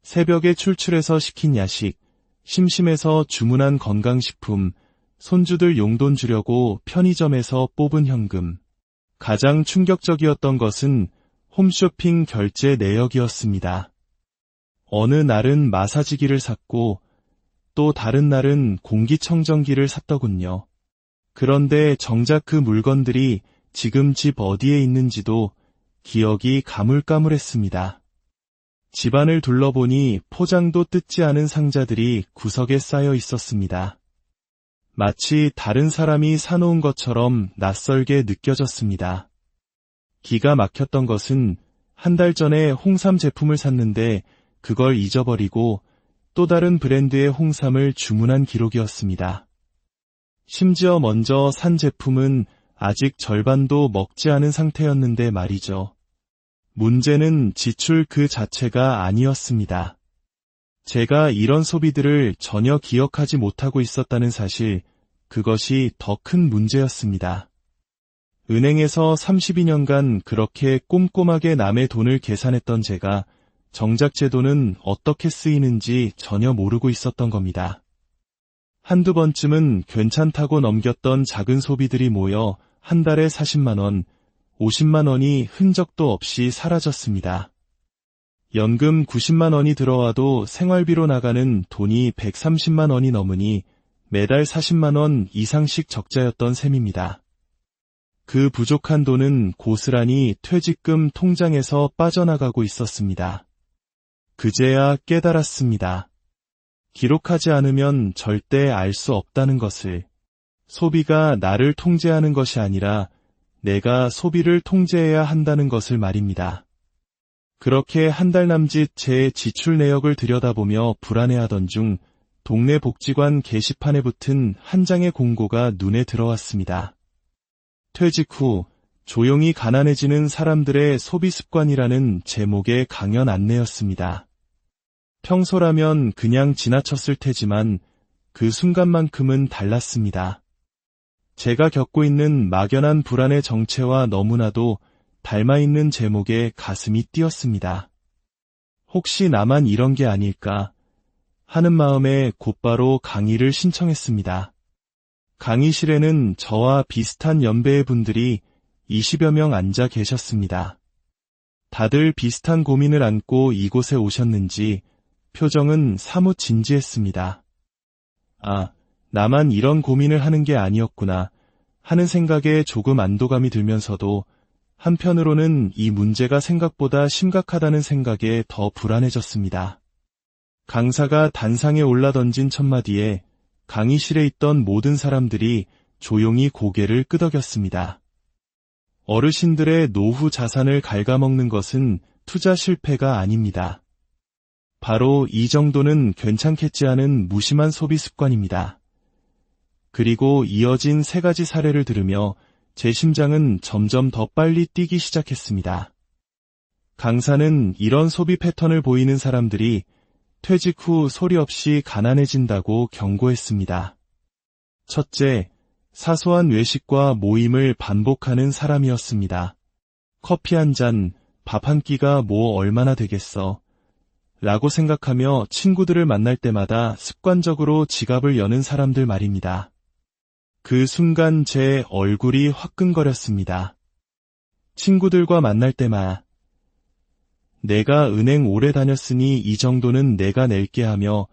새벽에 출출해서 시킨 야식, 심심해서 주문한 건강식품, 손주들 용돈 주려고 편의점에서 뽑은 현금. 가장 충격적이었던 것은 홈쇼핑 결제 내역이었습니다. 어느 날은 마사지기를 샀고 또 다른 날은 공기청정기를 샀더군요. 그런데 정작 그 물건들이 지금 집 어디에 있는지도 기억이 가물가물했습니다. 집안을 둘러보니 포장도 뜯지 않은 상자들이 구석에 쌓여 있었습니다. 마치 다른 사람이 사놓은 것처럼 낯설게 느껴졌습니다. 기가 막혔던 것은 한 달 전에 홍삼 제품을 샀는데 그걸 잊어버리고 또 다른 브랜드의 홍삼을 주문한 기록이었습니다. 심지어 먼저 산 제품은 아직 절반도 먹지 않은 상태였는데 말이죠. 문제는 지출 그 자체가 아니었습니다. 제가 이런 소비들을 전혀 기억하지 못하고 있었다는 사실, 그것이 더 큰 문제였습니다. 은행에서 32년간 그렇게 꼼꼼하게 남의 돈을 계산했던 제가 정작 제 돈은 어떻게 쓰이는지 전혀 모르고 있었던 겁니다. 한두 번쯤은 괜찮다고 넘겼던 작은 소비들이 모여 한 달에 40만 원, 50만 원이 흔적도 없이 사라졌습니다. 연금 90만 원이 들어와도 생활비로 나가는 돈이 130만 원이 넘으니 매달 40만 원 이상씩 적자였던 셈입니다. 그 부족한 돈은 고스란히 퇴직금 통장에서 빠져나가고 있었습니다. 그제야 깨달았습니다. 기록하지 않으면 절대 알 수 없다는 것을. 소비가 나를 통제하는 것이 아니라 내가 소비를 통제해야 한다는 것을 말입니다. 그렇게 한 달 남짓 제 지출 내역을 들여다보며 불안해하던 중 동네 복지관 게시판에 붙은 한 장의 공고가 눈에 들어왔습니다. 퇴직 후 조용히 가난해지는 사람들의 소비 습관이라는 제목의 강연 안내였습니다. 평소라면 그냥 지나쳤을 테지만 그 순간만큼은 달랐습니다. 제가 겪고 있는 막연한 불안의 정체와 너무나도 닮아있는 제목에 가슴이 뛰었습니다. 혹시 나만 이런 게 아닐까 하는 마음에 곧바로 강의를 신청했습니다. 강의실에는 저와 비슷한 연배의 분들이 20여 명 앉아 계셨습니다. 다들 비슷한 고민을 안고 이곳에 오셨는지 표정은 사뭇 진지했습니다. 아, 나만 이런 고민을 하는 게 아니었구나 하는 생각에 조금 안도감이 들면서도 한편으로는 이 문제가 생각보다 심각하다는 생각에 더 불안해졌습니다. 강사가 단상에 올라 던진 첫마디에 강의실에 있던 모든 사람들이 조용히 고개를 끄덕였습니다. 어르신들의 노후 자산을 갉아먹는 것은 투자 실패가 아닙니다. 바로 이 정도는 괜찮겠지 하는 무심한 소비 습관입니다. 그리고 이어진 세 가지 사례를 들으며 제 심장은 점점 더 빨리 뛰기 시작했습니다. 강사는 이런 소비 패턴을 보이는 사람들이 퇴직 후 소리 없이 가난해진다고 경고했습니다. 첫째, 사소한 외식과 모임을 반복하는 사람이었습니다. 커피 한 잔, 밥 한 끼가 뭐 얼마나 되겠어 라고 생각하며 친구들을 만날 때마다 습관적으로 지갑을 여는 사람들 말입니다. 그 순간 제 얼굴이 화끈거렸습니다. 친구들과 만날 때마다 내가 은행 오래 다녔으니 이 정도는 내가 낼게 하며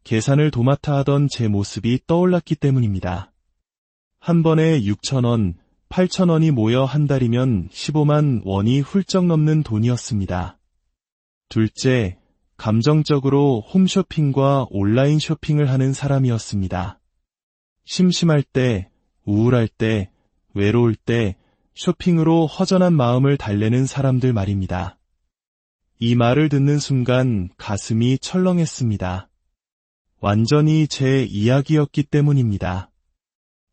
계산을 도맡아 하던 제 모습이 떠올랐기 때문입니다. 한 번에 6,000원, 8,000원이 모여 한 달이면 15만 원이 훌쩍 넘는 돈이었습니다. 둘째, 감정적으로 홈쇼핑과 온라인 쇼핑을 하는 사람이었습니다. 심심할 때, 우울할 때, 외로울 때 쇼핑으로 허전한 마음을 달래는 사람들 말입니다. 이 말을 듣는 순간 가슴이 철렁했습니다. 완전히 제 이야기였기 때문입니다.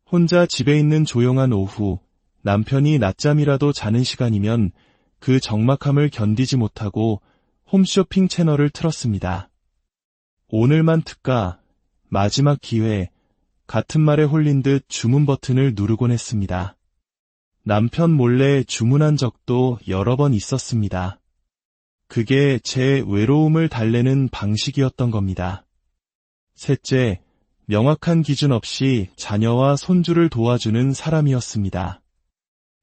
혼자 집에 있는 조용한 오후, 남편이 낮잠이라도 자는 시간이면 그 적막함을 견디지 못하고 홈쇼핑 채널을 틀었습니다. 오늘만 특가, 마지막 기회, 같은 말에 홀린 듯 주문 버튼을 누르곤 했습니다. 남편 몰래 주문한 적도 여러 번 있었습니다. 그게 제 외로움을 달래는 방식이었던 겁니다. 셋째, 명확한 기준 없이 자녀와 손주를 도와주는 사람이었습니다.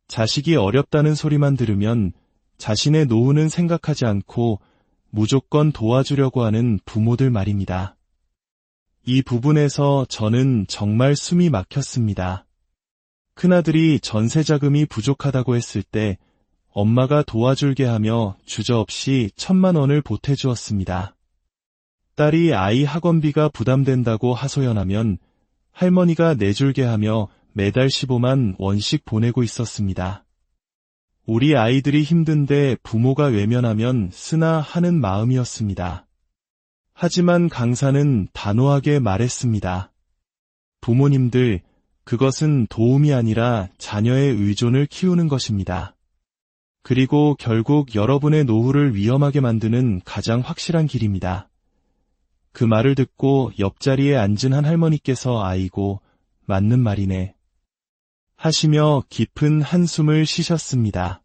자식이 어렵다는 소리만 들으면 자신의 노후는 생각하지 않고 무조건 도와주려고 하는 부모들 말입니다. 이 부분에서 저는 정말 숨이 막혔습니다. 큰아들이 전세 자금이 부족하다고 했을 때 엄마가 도와줄게 하며 주저없이 1,000만 원을 보태주었습니다. 딸이 아이 학원비가 부담된다고 하소연하면 할머니가 내줄게 하며 매달 15만 원씩 보내고 있었습니다. 우리 아이들이 힘든데 부모가 외면하면 쓰나 하는 마음이었습니다. 하지만 강사는 단호하게 말했습니다. 부모님들, 그것은 도움이 아니라 자녀의 의존을 키우는 것입니다. 그리고 결국 여러분의 노후를 위험하게 만드는 가장 확실한 길입니다. 그 말을 듣고 옆자리에 앉은 한 할머니께서 아이고, 맞는 말이네. 하시며 깊은 한숨을 쉬셨습니다.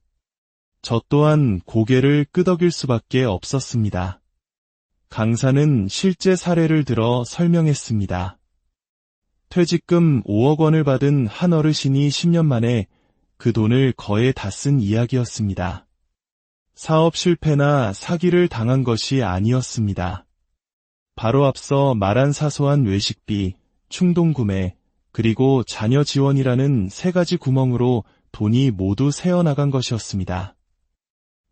저 또한 고개를 끄덕일 수밖에 없었습니다. 강사는 실제 사례를 들어 설명했습니다. 퇴직금 5억 원을 받은 한 어르신이 10년 만에 그 돈을 거의 다 쓴 이야기였습니다. 사업 실패나 사기를 당한 것이 아니었습니다. 바로 앞서 말한 사소한 외식비, 충동구매, 그리고 자녀 지원이라는 세 가지 구멍으로 돈이 모두 새어나간 것이었습니다.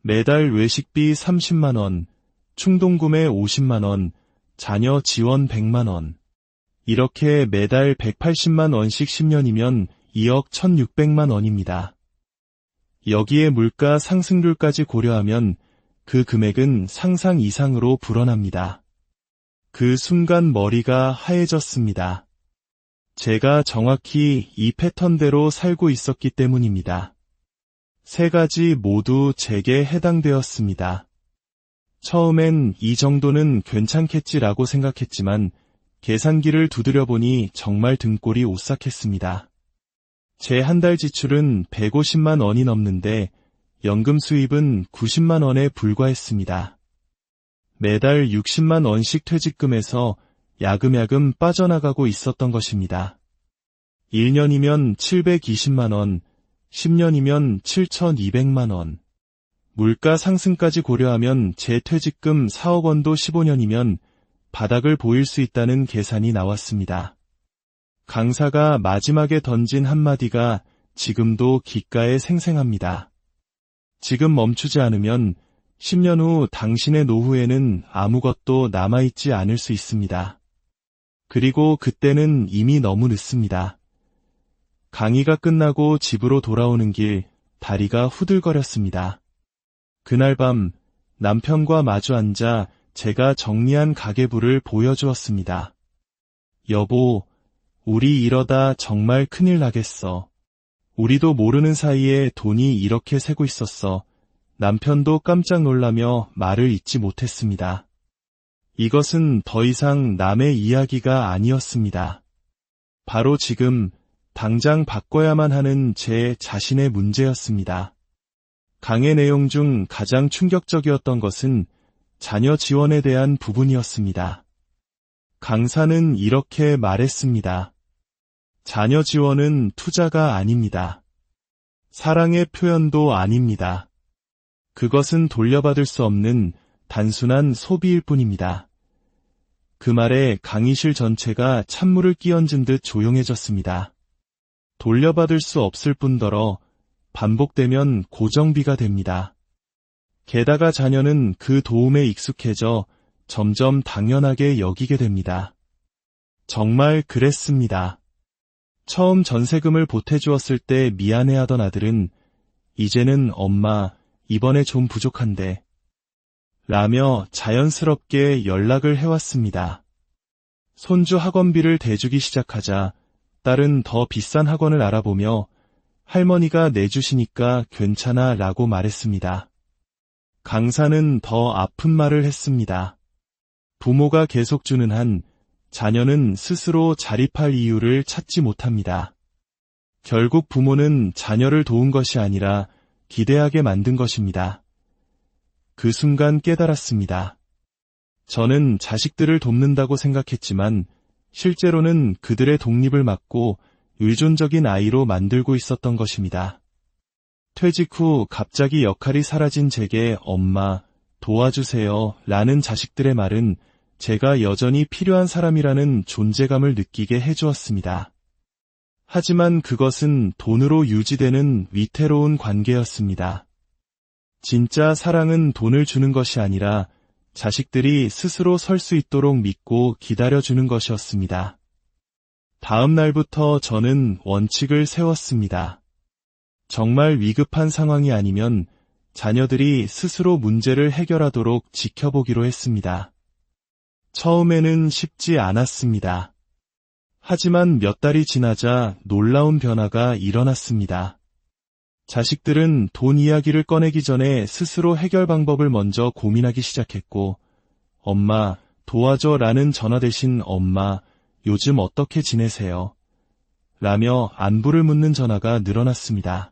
매달 외식비 30만 원, 충동구매 50만 원, 자녀 지원 100만 원. 이렇게 매달 180만 원씩 10년이면 2억 1,600만 원입니다. 여기에 물가 상승률까지 고려하면 그 금액은 상상 이상으로 불어납니다. 그 순간 머리가 하얘졌습니다. 제가 정확히 이 패턴대로 살고 있었기 때문입니다. 세 가지 모두 제게 해당되었습니다. 처음엔 이 정도는 괜찮겠지라고 생각했지만 계산기를 두드려보니 정말 등골이 오싹했습니다. 제 한 달 지출은 150만 원이 넘는데 연금 수입은 90만 원에 불과했습니다. 매달 60만 원씩 퇴직금에서 야금야금 빠져나가고 있었던 것입니다. 1년이면 720만 원, 10년이면 7,200만 원. 물가 상승까지 고려하면 제 퇴직금 4억 원도 15년이면 바닥을 보일 수 있다는 계산이 나왔습니다. 강사가 마지막에 던진 한마디가 지금도 귓가에 생생합니다. 지금 멈추지 않으면 10년 후 당신의 노후에는 아무것도 남아있지 않을 수 있습니다. 그리고 그때는 이미 너무 늦습니다. 강의가 끝나고 집으로 돌아오는 길 다리가 후들거렸습니다. 그날 밤 남편과 마주 앉아 제가 정리한 가계부를 보여주었습니다. 여보, 우리 이러다 정말 큰일 나겠어. 우리도 모르는 사이에 돈이 이렇게 새고 있었어. 남편도 깜짝 놀라며 말을 잇지 못했습니다. 이것은 더 이상 남의 이야기가 아니었습니다. 바로 지금 당장 바꿔야만 하는 제 자신의 문제였습니다. 강의 내용 중 가장 충격적이었던 것은 자녀 지원에 대한 부분이었습니다. 강사는 이렇게 말했습니다. 자녀 지원은 투자가 아닙니다. 사랑의 표현도 아닙니다. 그것은 돌려받을 수 없는 단순한 소비일 뿐입니다. 그 말에 강의실 전체가 찬물을 끼얹은 듯 조용해졌습니다. 돌려받을 수 없을 뿐더러 반복되면 고정비가 됩니다. 게다가 자녀는 그 도움에 익숙해져 점점 당연하게 여기게 됩니다. 정말 그랬습니다. 처음 전세금을 보태주었을 때 미안해하던 아들은 이제는 엄마, 이번에 좀 부족한데 라며 자연스럽게 연락을 해왔습니다. 손주 학원비를 대주기 시작하자 딸은 더 비싼 학원을 알아보며 할머니가 내주시니까 괜찮아 라고 말했습니다. 강사는 더 아픈 말을 했습니다. 부모가 계속 주는 한 자녀는 스스로 자립할 이유를 찾지 못합니다. 결국 부모는 자녀를 도운 것이 아니라 기대하게 만든 것입니다. 그 순간 깨달았습니다. 저는 자식들을 돕는다고 생각했지만 실제로는 그들의 독립을 막고 의존적인 아이로 만들고 있었던 것입니다. 퇴직 후 갑자기 역할이 사라진 제게 엄마, 도와주세요 라는 자식들의 말은 제가 여전히 필요한 사람이라는 존재감을 느끼게 해주었습니다. 하지만 그것은 돈으로 유지되는 위태로운 관계였습니다. 진짜 사랑은 돈을 주는 것이 아니라 자식들이 스스로 설 수 있도록 믿고 기다려주는 것이었습니다. 다음 날부터 저는 원칙을 세웠습니다. 정말 위급한 상황이 아니면 자녀들이 스스로 문제를 해결하도록 지켜보기로 했습니다. 처음에는 쉽지 않았습니다. 하지만 몇 달이 지나자 놀라운 변화가 일어났습니다. 자식들은 돈 이야기를 꺼내기 전에 스스로 해결 방법을 먼저 고민하기 시작했고, 엄마, 도와줘 라는 전화 대신 엄마, 요즘 어떻게 지내세요? 라며 안부를 묻는 전화가 늘어났습니다.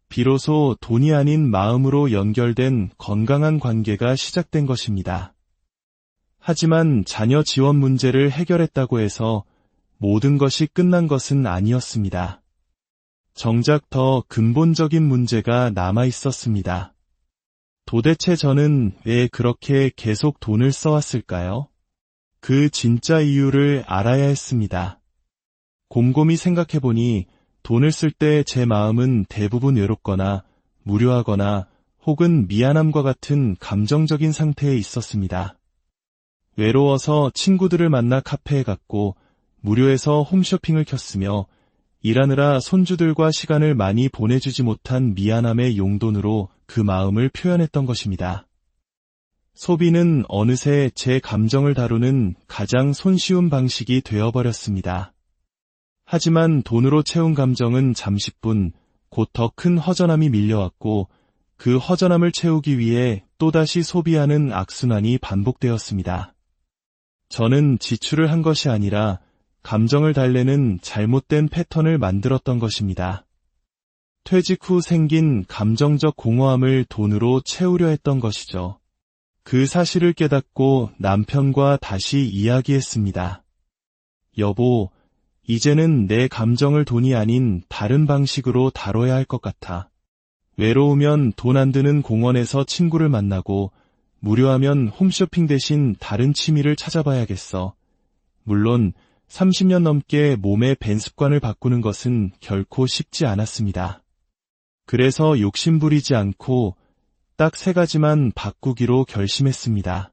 비로소 돈이 아닌 마음으로 연결된 건강한 관계가 시작된 것입니다. 하지만 자녀 지원 문제를 해결했다고 해서 모든 것이 끝난 것은 아니었습니다. 정작 더 근본적인 문제가 남아 있었습니다. 도대체 저는 왜 그렇게 계속 돈을 써왔을까요? 그 진짜 이유를 알아야 했습니다. 곰곰이 생각해보니 돈을 쓸 때 제 마음은 대부분 외롭거나 무료하거나 혹은 미안함과 같은 감정적인 상태에 있었습니다. 외로워서 친구들을 만나 카페에 갔고 무료해서 홈쇼핑을 켰으며 일하느라 손주들과 시간을 많이 보내주지 못한 미안함의 용돈으로 그 마음을 표현했던 것입니다. 소비는 어느새 제 감정을 다루는 가장 손쉬운 방식이 되어버렸습니다. 하지만 돈으로 채운 감정은 잠시뿐 곧 더 큰 허전함이 밀려왔고 그 허전함을 채우기 위해 또다시 소비하는 악순환이 반복되었습니다. 저는 지출을 한 것이 아니라 감정을 달래는 잘못된 패턴을 만들었던 것입니다. 퇴직 후 생긴 감정적 공허함을 돈으로 채우려 했던 것이죠. 그 사실을 깨닫고 남편과 다시 이야기했습니다. 여보, 이제는 내 감정을 돈이 아닌 다른 방식으로 다뤄야 할 것 같아. 외로우면 돈 안 드는 공원에서 친구를 만나고 무료하면 홈쇼핑 대신 다른 취미를 찾아봐야겠어. 물론 30년 넘게 몸의 밴 습관을 바꾸는 것은 결코 쉽지 않았습니다. 그래서 욕심부리지 않고 딱 3가지만 바꾸기로 결심했습니다.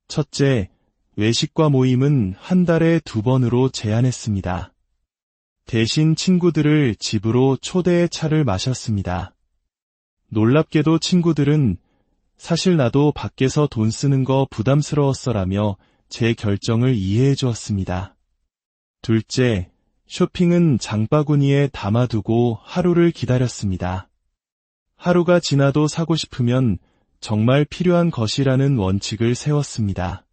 첫째, 외식과 모임은 한 달에 2번으로 제한했습니다. 대신 친구들을 집으로 초대해 차를 마셨습니다. 놀랍게도 친구들은 사실 나도 밖에서 돈 쓰는 거 부담스러웠어라며 제 결정을 이해해 주었습니다. 둘째, 쇼핑은 장바구니에 담아두고 하루를 기다렸습니다. 하루가 지나도 사고 싶으면 정말 필요한 것이라는 원칙을 세웠습니다.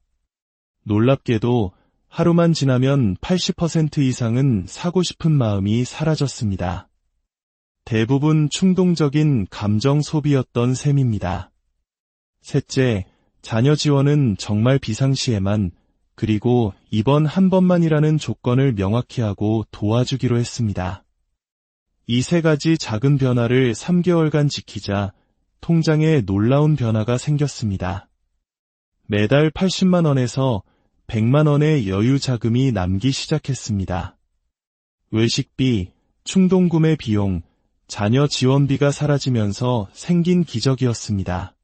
놀랍게도 하루만 지나면 80% 이상은 사고 싶은 마음이 사라졌습니다. 대부분 충동적인 감정 소비였던 셈입니다. 셋째, 자녀 지원은 정말 비상시에만 그리고 이번 한 번만이라는 조건을 명확히 하고 도와주기로 했습니다. 이 3가지 작은 변화를 3개월간 지키자 통장에 놀라운 변화가 생겼습니다. 매달 80만 원에서 100만 원의 여유 자금이 남기 시작했습니다. 외식비, 충동구매 비용, 자녀 지원비가 사라지면서 생긴 기적이었습니다.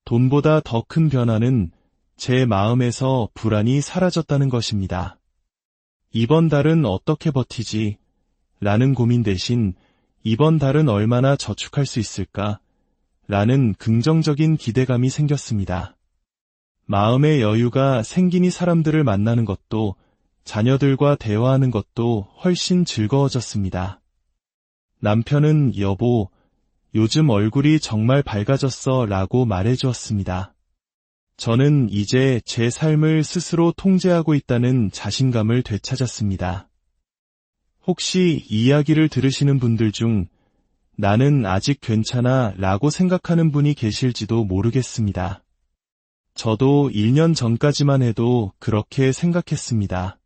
돈보다 더 큰 변화는 제 마음에서 불안이 사라졌다는 것입니다. 이번 달은 어떻게 버티지? 라는 고민 대신 이번 달은 얼마나 저축할 수 있을까? 라는 긍정적인 기대감이 생겼습니다. 마음의 여유가 생기니 사람들을 만나는 것도 자녀들과 대화하는 것도 훨씬 즐거워졌습니다. 남편은 여보, 요즘 얼굴이 정말 밝아졌어 라고 말해주었습니다. 저는 이제 제 삶을 스스로 통제하고 있다는 자신감을 되찾았습니다. 혹시 이 이야기를 들으시는 분들 중 나는 아직 괜찮아 라고 생각하는 분이 계실지도 모르겠습니다. 저도 1년 전까지만 해도 그렇게 생각했습니다.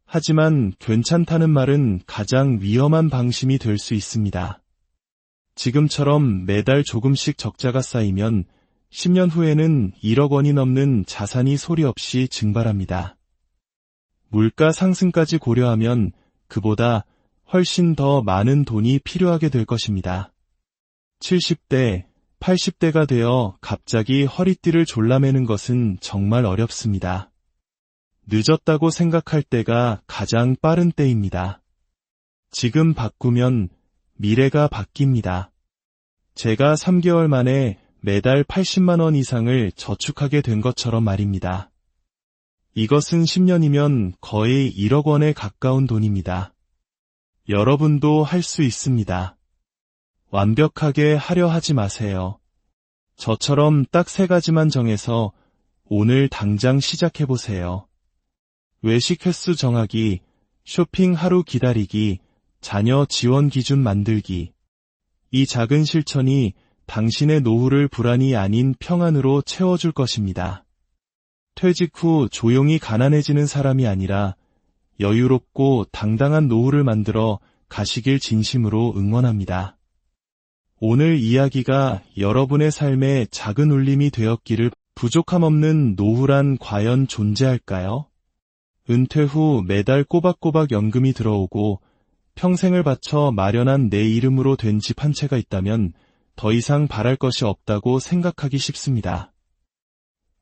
하지만 괜찮다는 말은 가장 위험한 방심이 될 수 있습니다. 지금처럼 매달 조금씩 적자가 쌓이면 10년 후에는 1억 원이 넘는 자산이 소리 없이 증발합니다. 물가 상승까지 고려하면 그보다 훨씬 더 많은 돈이 필요하게 될 것입니다. 70대, 80대가 되어 갑자기 허리띠를 졸라매는 것은 정말 어렵습니다. 늦었다고 생각할 때가 가장 빠른 때입니다. 지금 바꾸면 미래가 바뀝니다. 제가 3개월 만에 매달 80만 원 이상을 저축하게 된 것처럼 말입니다. 이것은 10년이면 거의 1억 원에 가까운 돈입니다. 여러분도 할 수 있습니다. 완벽하게 하려 하지 마세요. 저처럼 딱 3가지만 정해서 오늘 당장 시작해보세요. 외식 횟수 정하기, 쇼핑 하루 기다리기, 자녀 지원 기준 만들기. 이 작은 실천이 당신의 노후를 불안이 아닌 평안으로 채워줄 것입니다. 퇴직 후 조용히 가난해지는 사람이 아니라 여유롭고 당당한 노후를 만들어 가시길 진심으로 응원합니다. 오늘 이야기가 여러분의 삶에 작은 울림이 되었기를. 부족함 없는 노후란 과연 존재할까요? 은퇴 후 매달 꼬박꼬박 연금이 들어오고 평생을 바쳐 마련한 내 이름으로 된 집 한 채가 있다면 더 이상 바랄 것이 없다고 생각하기 쉽습니다.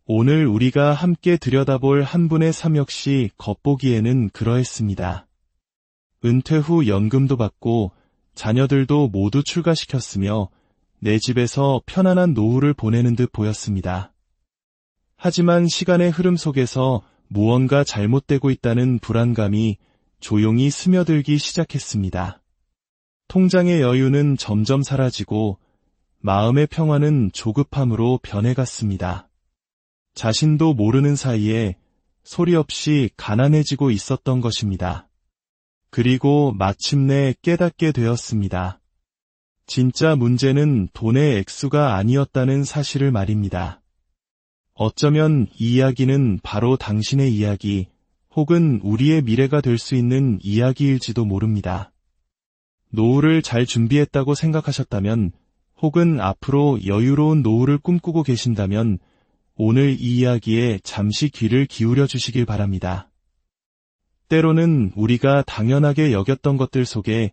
오늘 우리가 함께 들여다볼 한 분의 삶 역시 겉보기에는 그러했습니다. 은퇴 후 연금도 받고 자녀들도 모두 출가시켰으며 내 집에서 편안한 노후를 보내는 듯 보였습니다. 하지만 시간의 흐름 속에서 무언가 잘못되고 있다는 불안감이 조용히 스며들기 시작했습니다. 통장의 여유는 점점 사라지고 마음의 평화는 조급함으로 변해갔습니다. 자신도 모르는 사이에 소리 없이 가난해지고 있었던 것입니다. 그리고 마침내 깨닫게 되었습니다. 진짜 문제는 돈의 액수가 아니었다는 사실을 말입니다. 어쩌면 이 이야기는 바로 당신의 이야기 혹은 우리의 미래가 될 수 있는 이야기일지도 모릅니다. 노후를 잘 준비했다고 생각하셨다면 혹은 앞으로 여유로운 노후를 꿈꾸고 계신다면 오늘 이 이야기에 잠시 귀를 기울여 주시길 바랍니다. 때로는 우리가 당연하게 여겼던 것들 속에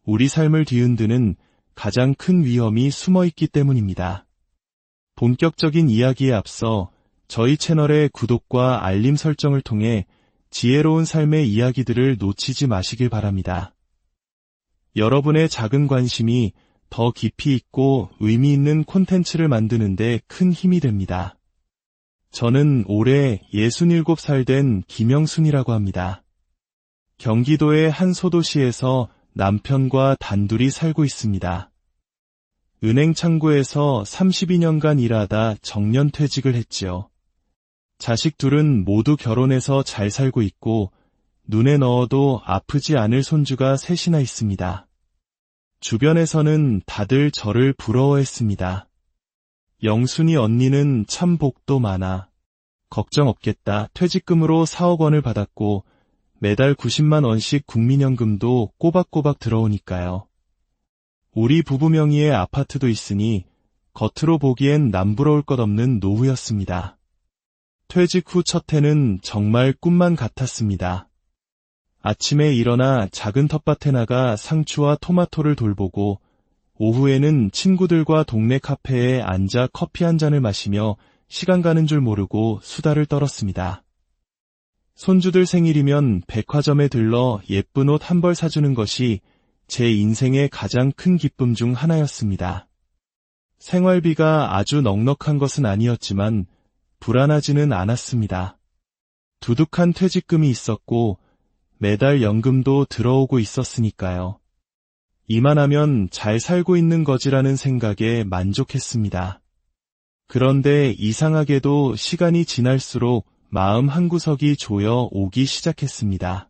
우리 삶을 뒤흔드는 가장 큰 위험이 숨어 있기 때문입니다. 본격적인 이야기에 앞서 저희 채널의 구독과 알림 설정을 통해 지혜로운 삶의 이야기들을 놓치지 마시길 바랍니다. 여러분의 작은 관심이 더 깊이 있고 의미 있는 콘텐츠를 만드는 데 큰 힘이 됩니다. 저는 올해 67살 된 김영순이라고 합니다. 경기도의 한 소도시에서 남편과 단둘이 살고 있습니다. 은행 창구에서 32년간 일하다 정년퇴직을 했지요. 자식 둘은 모두 결혼해서 잘 살고 있고 눈에 넣어도 아프지 않을 손주가 셋이나 있습니다. 주변에서는 다들 저를 부러워했습니다. 영순이 언니는 참 복도 많아. 걱정 없겠다. 퇴직금으로 4억 원을 받았고 매달 90만 원씩 국민연금도 꼬박꼬박 들어오니까요. 우리 부부 명의의 아파트도 있으니 겉으로 보기엔 남부러울 것 없는 노후였습니다. 퇴직 후 첫 해는 정말 꿈만 같았습니다. 아침에 일어나 작은 텃밭에 나가 상추와 토마토를 돌보고 오후에는 친구들과 동네 카페에 앉아 커피 한 잔을 마시며 시간 가는 줄 모르고 수다를 떨었습니다. 손주들 생일이면 백화점에 들러 예쁜 옷 한 벌 사주는 것이 제 인생의 가장 큰 기쁨 중 하나였습니다. 생활비가 아주 넉넉한 것은 아니었지만 불안하지는 않았습니다. 두둑한 퇴직금이 있었고 매달 연금도 들어오고 있었으니까요. 이만하면 잘 살고 있는 거지라는 생각에 만족했습니다. 그런데 이상하게도 시간이 지날수록 마음 한구석이 조여 오기 시작했습니다.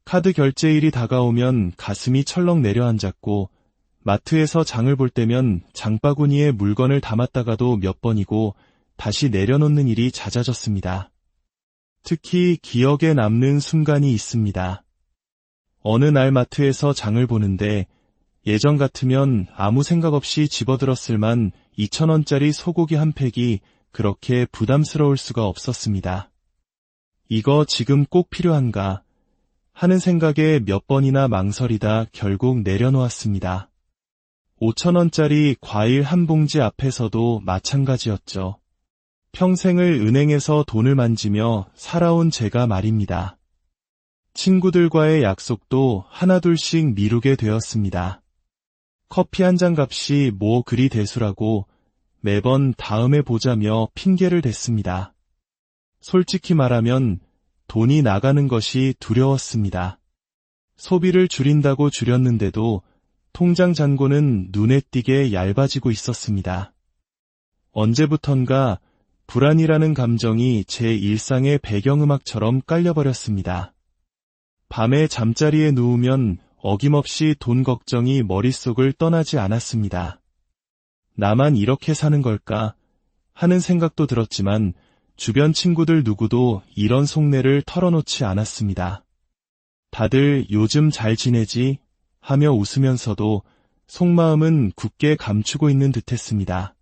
카드 결제일이 다가오면 가슴이 철렁 내려앉았고 마트에서 장을 볼 때면 장바구니에 물건을 담았다가도 몇 번이고 다시 내려놓는 일이 잦아졌습니다. 특히 기억에 남는 순간이 있습니다. 어느 날 마트에서 장을 보는데 예전 같으면 아무 생각 없이 집어들었을 만 2,000원짜리 소고기 한 팩이 그렇게 부담스러울 수가 없었습니다. 이거 지금 꼭 필요한가 하는 생각에 몇 번이나 망설이다 결국 내려놓았습니다. 5,000원짜리 과일 한 봉지 앞에서도 마찬가지였죠. 평생을 은행에서 돈을 만지며 살아온 제가 말입니다. 친구들과의 약속도 하나둘씩 미루게 되었습니다. 커피 한 잔 값이 뭐 그리 대수라고 매번 다음에 보자며 핑계를 댔습니다. 솔직히 말하면 돈이 나가는 것이 두려웠습니다. 소비를 줄인다고 줄였는데도 통장 잔고는 눈에 띄게 얇아지고 있었습니다. 언제부턴가 불안이라는 감정이 제 일상의 배경음악처럼 깔려버렸습니다. 밤에 잠자리에 누우면 어김없이 돈 걱정이 머릿속을 떠나지 않았습니다. 나만 이렇게 사는 걸까 하는 생각도 들었지만 주변 친구들 누구도 이런 속내를 털어놓지 않았습니다. 다들 요즘 잘 지내지? 하며 웃으면서도 속마음은 굳게 감추고 있는 듯했습니다.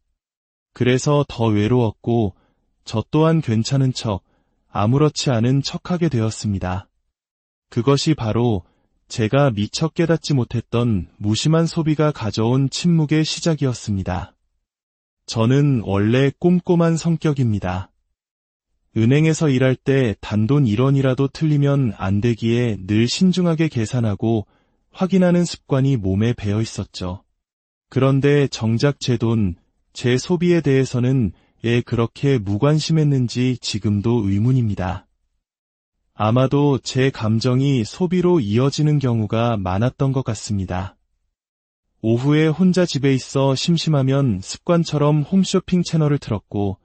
그래서 더 외로웠고 저 또한 괜찮은 척, 아무렇지 않은 척하게 되었습니다. 그것이 바로 제가 미처 깨닫지 못했던 무심한 소비가 가져온 침묵의 시작이었습니다. 저는 원래 꼼꼼한 성격입니다. 은행에서 일할 때 단돈 1원이라도 틀리면 안 되기에 늘 신중하게 계산하고 확인하는 습관이 몸에 배어 있었죠. 그런데 정작 제 돈, 제 소비에 대해서는 왜 그렇게 무관심했는지 지금도 의문입니다. 아마도 제 감정이 소비로 이어지는 경우가 많았던 것 같습니다. 오후에 혼자 집에 있어 심심하면 습관처럼 홈쇼핑 채널을 틀었고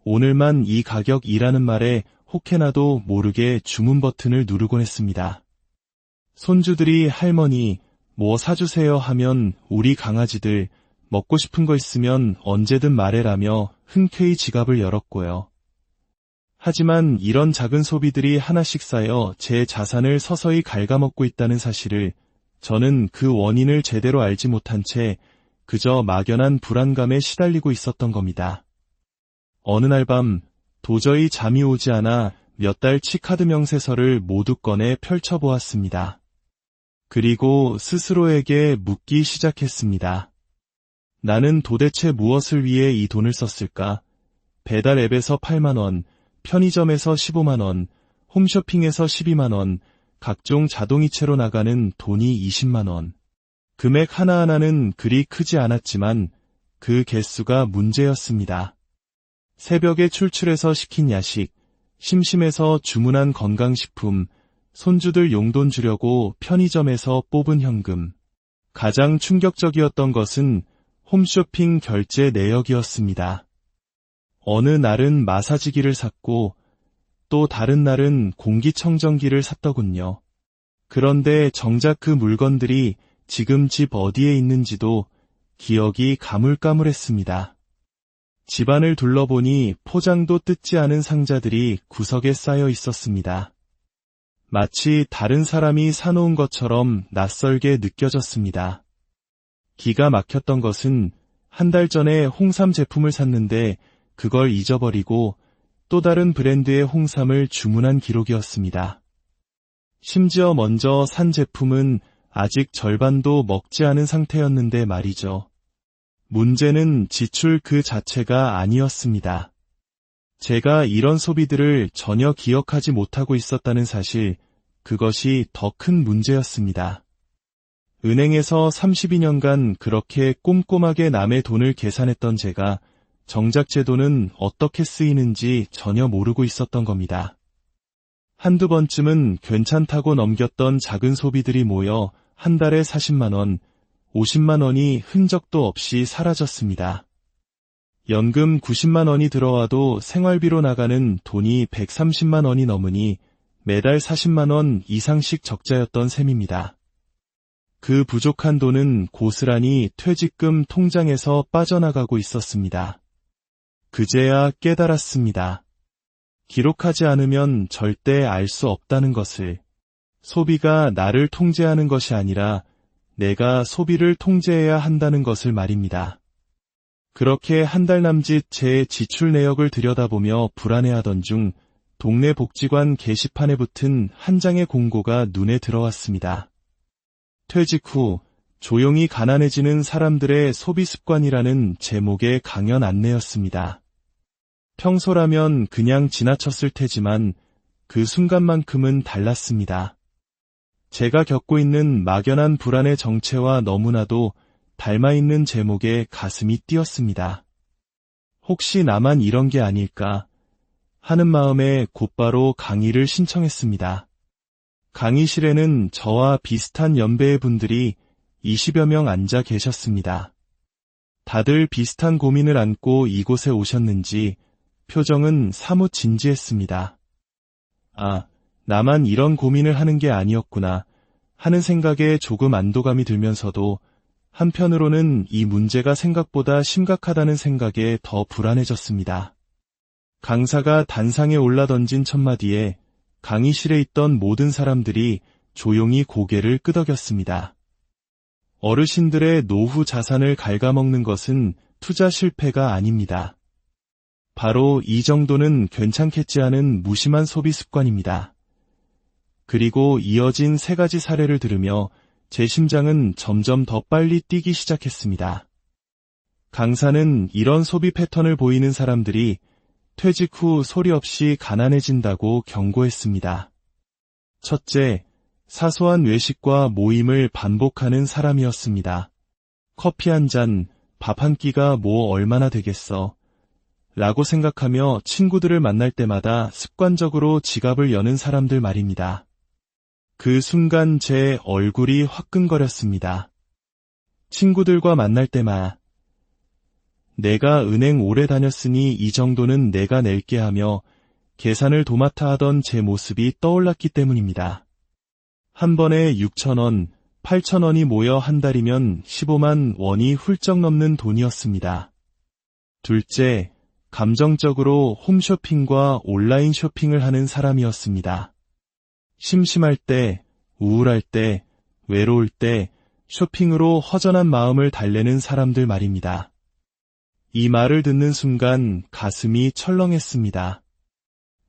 오늘만 이 가격이라는 말에 혹해나도 모르게 주문 버튼을 누르곤 했습니다. 손주들이 할머니 뭐 사주세요 하면 우리 강아지들 먹고 싶은 거 있으면 언제든 말해라며 흔쾌히 지갑을 열었고요. 하지만 이런 작은 소비들이 하나씩 쌓여 제 자산을 서서히 갉아먹고 있다는 사실을 저는 그 원인을 제대로 알지 못한 채 그저 막연한 불안감에 시달리고 있었던 겁니다. 어느 날 밤 도저히 잠이 오지 않아 몇 달치 카드 명세서를 모두 꺼내 펼쳐보았습니다. 그리고 스스로에게 묻기 시작했습니다. 나는 도대체 무엇을 위해 이 돈을 썼을까? 배달 앱에서 8만원, 편의점에서 15만원, 홈쇼핑에서 12만원, 각종 자동이체로 나가는 돈이 20만원. 금액 하나하나는 그리 크지 않았지만 그 개수가 문제였습니다. 새벽에 출출해서 시킨 야식, 심심해서 주문한 건강식품, 손주들 용돈 주려고 편의점에서 뽑은 현금. 가장 충격적이었던 것은 홈쇼핑 결제 내역이었습니다. 어느 날은 마사지기를 샀고 또 다른 날은 공기청정기를 샀더군요. 그런데 정작 그 물건들이 지금 집 어디에 있는지도 기억이 가물가물했습니다. 집안을 둘러보니 포장도 뜯지 않은 상자들이 구석에 쌓여 있었습니다. 마치 다른 사람이 사놓은 것처럼 낯설게 느껴졌습니다. 기가 막혔던 것은 한 달 전에 홍삼 제품을 샀는데 그걸 잊어버리고 또 다른 브랜드의 홍삼을 주문한 기록이었습니다. 심지어 먼저 산 제품은 아직 절반도 먹지 않은 상태였는데 말이죠. 문제는 지출 그 자체가 아니었습니다. 제가 이런 소비들을 전혀 기억하지 못하고 있었다는 사실, 그것이 더 큰 문제였습니다. 은행에서 32년간 그렇게 꼼꼼하게 남의 돈을 계산했던 제가 정작 제 돈은 어떻게 쓰이는지 전혀 모르고 있었던 겁니다. 한두 번쯤은 괜찮다고 넘겼던 작은 소비들이 모여 한 달에 40만 원, 50만 원이 흔적도 없이 사라졌습니다. 연금 90만 원이 들어와도 생활비로 나가는 돈이 130만 원이 넘으니 매달 40만 원 이상씩 적자였던 셈입니다. 그 부족한 돈은 고스란히 퇴직금 통장에서 빠져나가고 있었습니다. 그제야 깨달았습니다. 기록하지 않으면 절대 알 수 없다는 것을. 소비가 나를 통제하는 것이 아니라 내가 소비를 통제해야 한다는 것을 말입니다. 그렇게 한 달 남짓 제 지출 내역을 들여다보며 불안해하던 중 동네 복지관 게시판에 붙은 한 장의 공고가 눈에 들어왔습니다. 퇴직 후 조용히 가난해지는 사람들의 소비 습관이라는 제목의 강연 안내였습니다. 평소라면 그냥 지나쳤을 테지만 그 순간만큼은 달랐습니다. 제가 겪고 있는 막연한 불안의 정체와 너무나도 닮아있는 제목에 가슴이 뛰었습니다. 혹시 나만 이런 게 아닐까 하는 마음에 곧바로 강의를 신청했습니다. 강의실에는 저와 비슷한 연배의 분들이 20여 명 앉아 계셨습니다. 다들 비슷한 고민을 안고 이곳에 오셨는지 표정은 사뭇 진지했습니다. 아, 나만 이런 고민을 하는 게 아니었구나 하는 생각에 조금 안도감이 들면서도 한편으로는 이 문제가 생각보다 심각하다는 생각에 더 불안해졌습니다. 강사가 단상에 올라던진 첫마디에 강의실에 있던 모든 사람들이 조용히 고개를 끄덕였습니다. 어르신들의 노후 자산을 갉아먹는 것은 투자 실패가 아닙니다. 바로 이 정도는 괜찮겠지 하는 무심한 소비 습관입니다. 그리고 이어진 3가지 사례를 들으며 제 심장은 점점 더 빨리 뛰기 시작했습니다. 강사는 이런 소비 패턴을 보이는 사람들이 퇴직 후 소리 없이 가난해진다고 경고했습니다. 첫째, 사소한 외식과 모임을 반복하는 사람이었습니다. 커피 한 잔, 밥 한 끼가 뭐 얼마나 되겠어 라고 생각하며 친구들을 만날 때마다 습관적으로 지갑을 여는 사람들 말입니다. 그 순간 제 얼굴이 화끈거렸습니다. 친구들과 만날 때마다 내가 은행 오래 다녔으니 이 정도는 내가 낼게 하며 계산을 도맡아 하던 제 모습이 떠올랐기 때문입니다. 한 번에 6,000원, 8,000원이 모여 한 달이면 15만 원이 훌쩍 넘는 돈이었습니다. 둘째, 감정적으로 홈쇼핑과 온라인 쇼핑을 하는 사람이었습니다. 심심할 때, 우울할 때, 외로울 때 쇼핑으로 허전한 마음을 달래는 사람들 말입니다. 이 말을 듣는 순간 가슴이 철렁했습니다.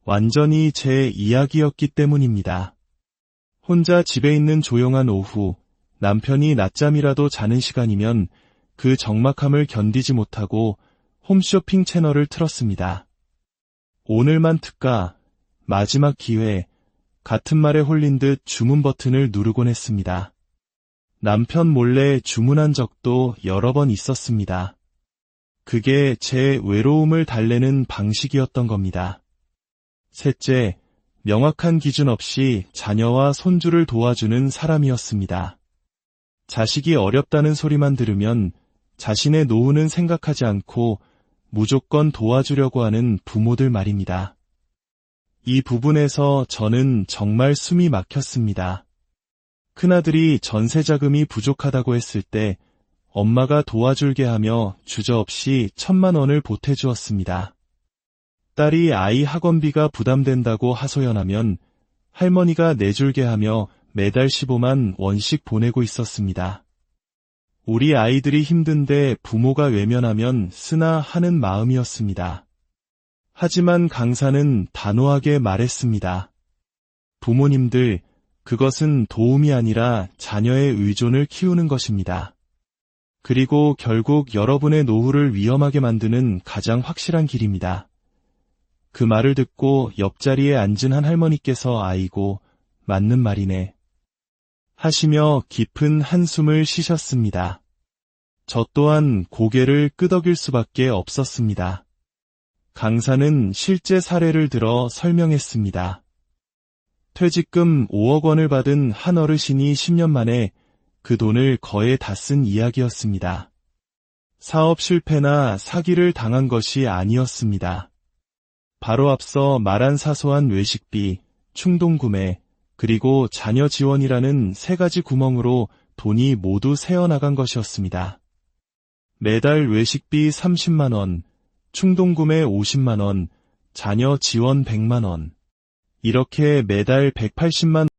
완전히 제 이야기였기 때문입니다. 혼자 집에 있는 조용한 오후, 남편이 낮잠이라도 자는 시간이면 그 적막함을 견디지 못하고 홈쇼핑 채널을 틀었습니다. 오늘만 특가, 마지막 기회, 같은 말에 홀린 듯 주문 버튼을 누르곤 했습니다. 남편 몰래 주문한 적도 여러 번 있었습니다. 그게 제 외로움을 달래는 방식이었던 겁니다. 셋째, 명확한 기준 없이 자녀와 손주를 도와주는 사람이었습니다. 자식이 어렵다는 소리만 들으면 자신의 노후는 생각하지 않고 무조건 도와주려고 하는 부모들 말입니다. 이 부분에서 저는 정말 숨이 막혔습니다. 큰아들이 전세자금이 부족하다고 했을 때 엄마가 도와줄게 하며 주저없이 1,000만 원을 보태주었습니다. 딸이 아이 학원비가 부담된다고 하소연하면 할머니가 내줄게 하며 매달 15만 원씩 보내고 있었습니다. 우리 아이들이 힘든데 부모가 외면하면 쓰나 하는 마음이었습니다. 하지만 강사는 단호하게 말했습니다. 부모님들, 그것은 도움이 아니라 자녀의 의존을 키우는 것입니다. 그리고 결국 여러분의 노후를 위험하게 만드는 가장 확실한 길입니다. 그 말을 듣고 옆자리에 앉은 한 할머니께서 아이고, 맞는 말이네 하시며 깊은 한숨을 쉬셨습니다. 저 또한 고개를 끄덕일 수밖에 없었습니다. 강사는 실제 사례를 들어 설명했습니다. 퇴직금 5억 원을 받은 한 어르신이 10년 만에 그 돈을 거의 다 쓴 이야기였습니다. 사업 실패나 사기를 당한 것이 아니었습니다. 바로 앞서 말한 사소한 외식비, 충동구매, 그리고 자녀 지원이라는 세 가지 구멍으로 돈이 모두 새어나간 것이었습니다. 매달 외식비 30만 원, 충동구매 50만 원, 자녀 지원 100만 원. 이렇게 매달 180만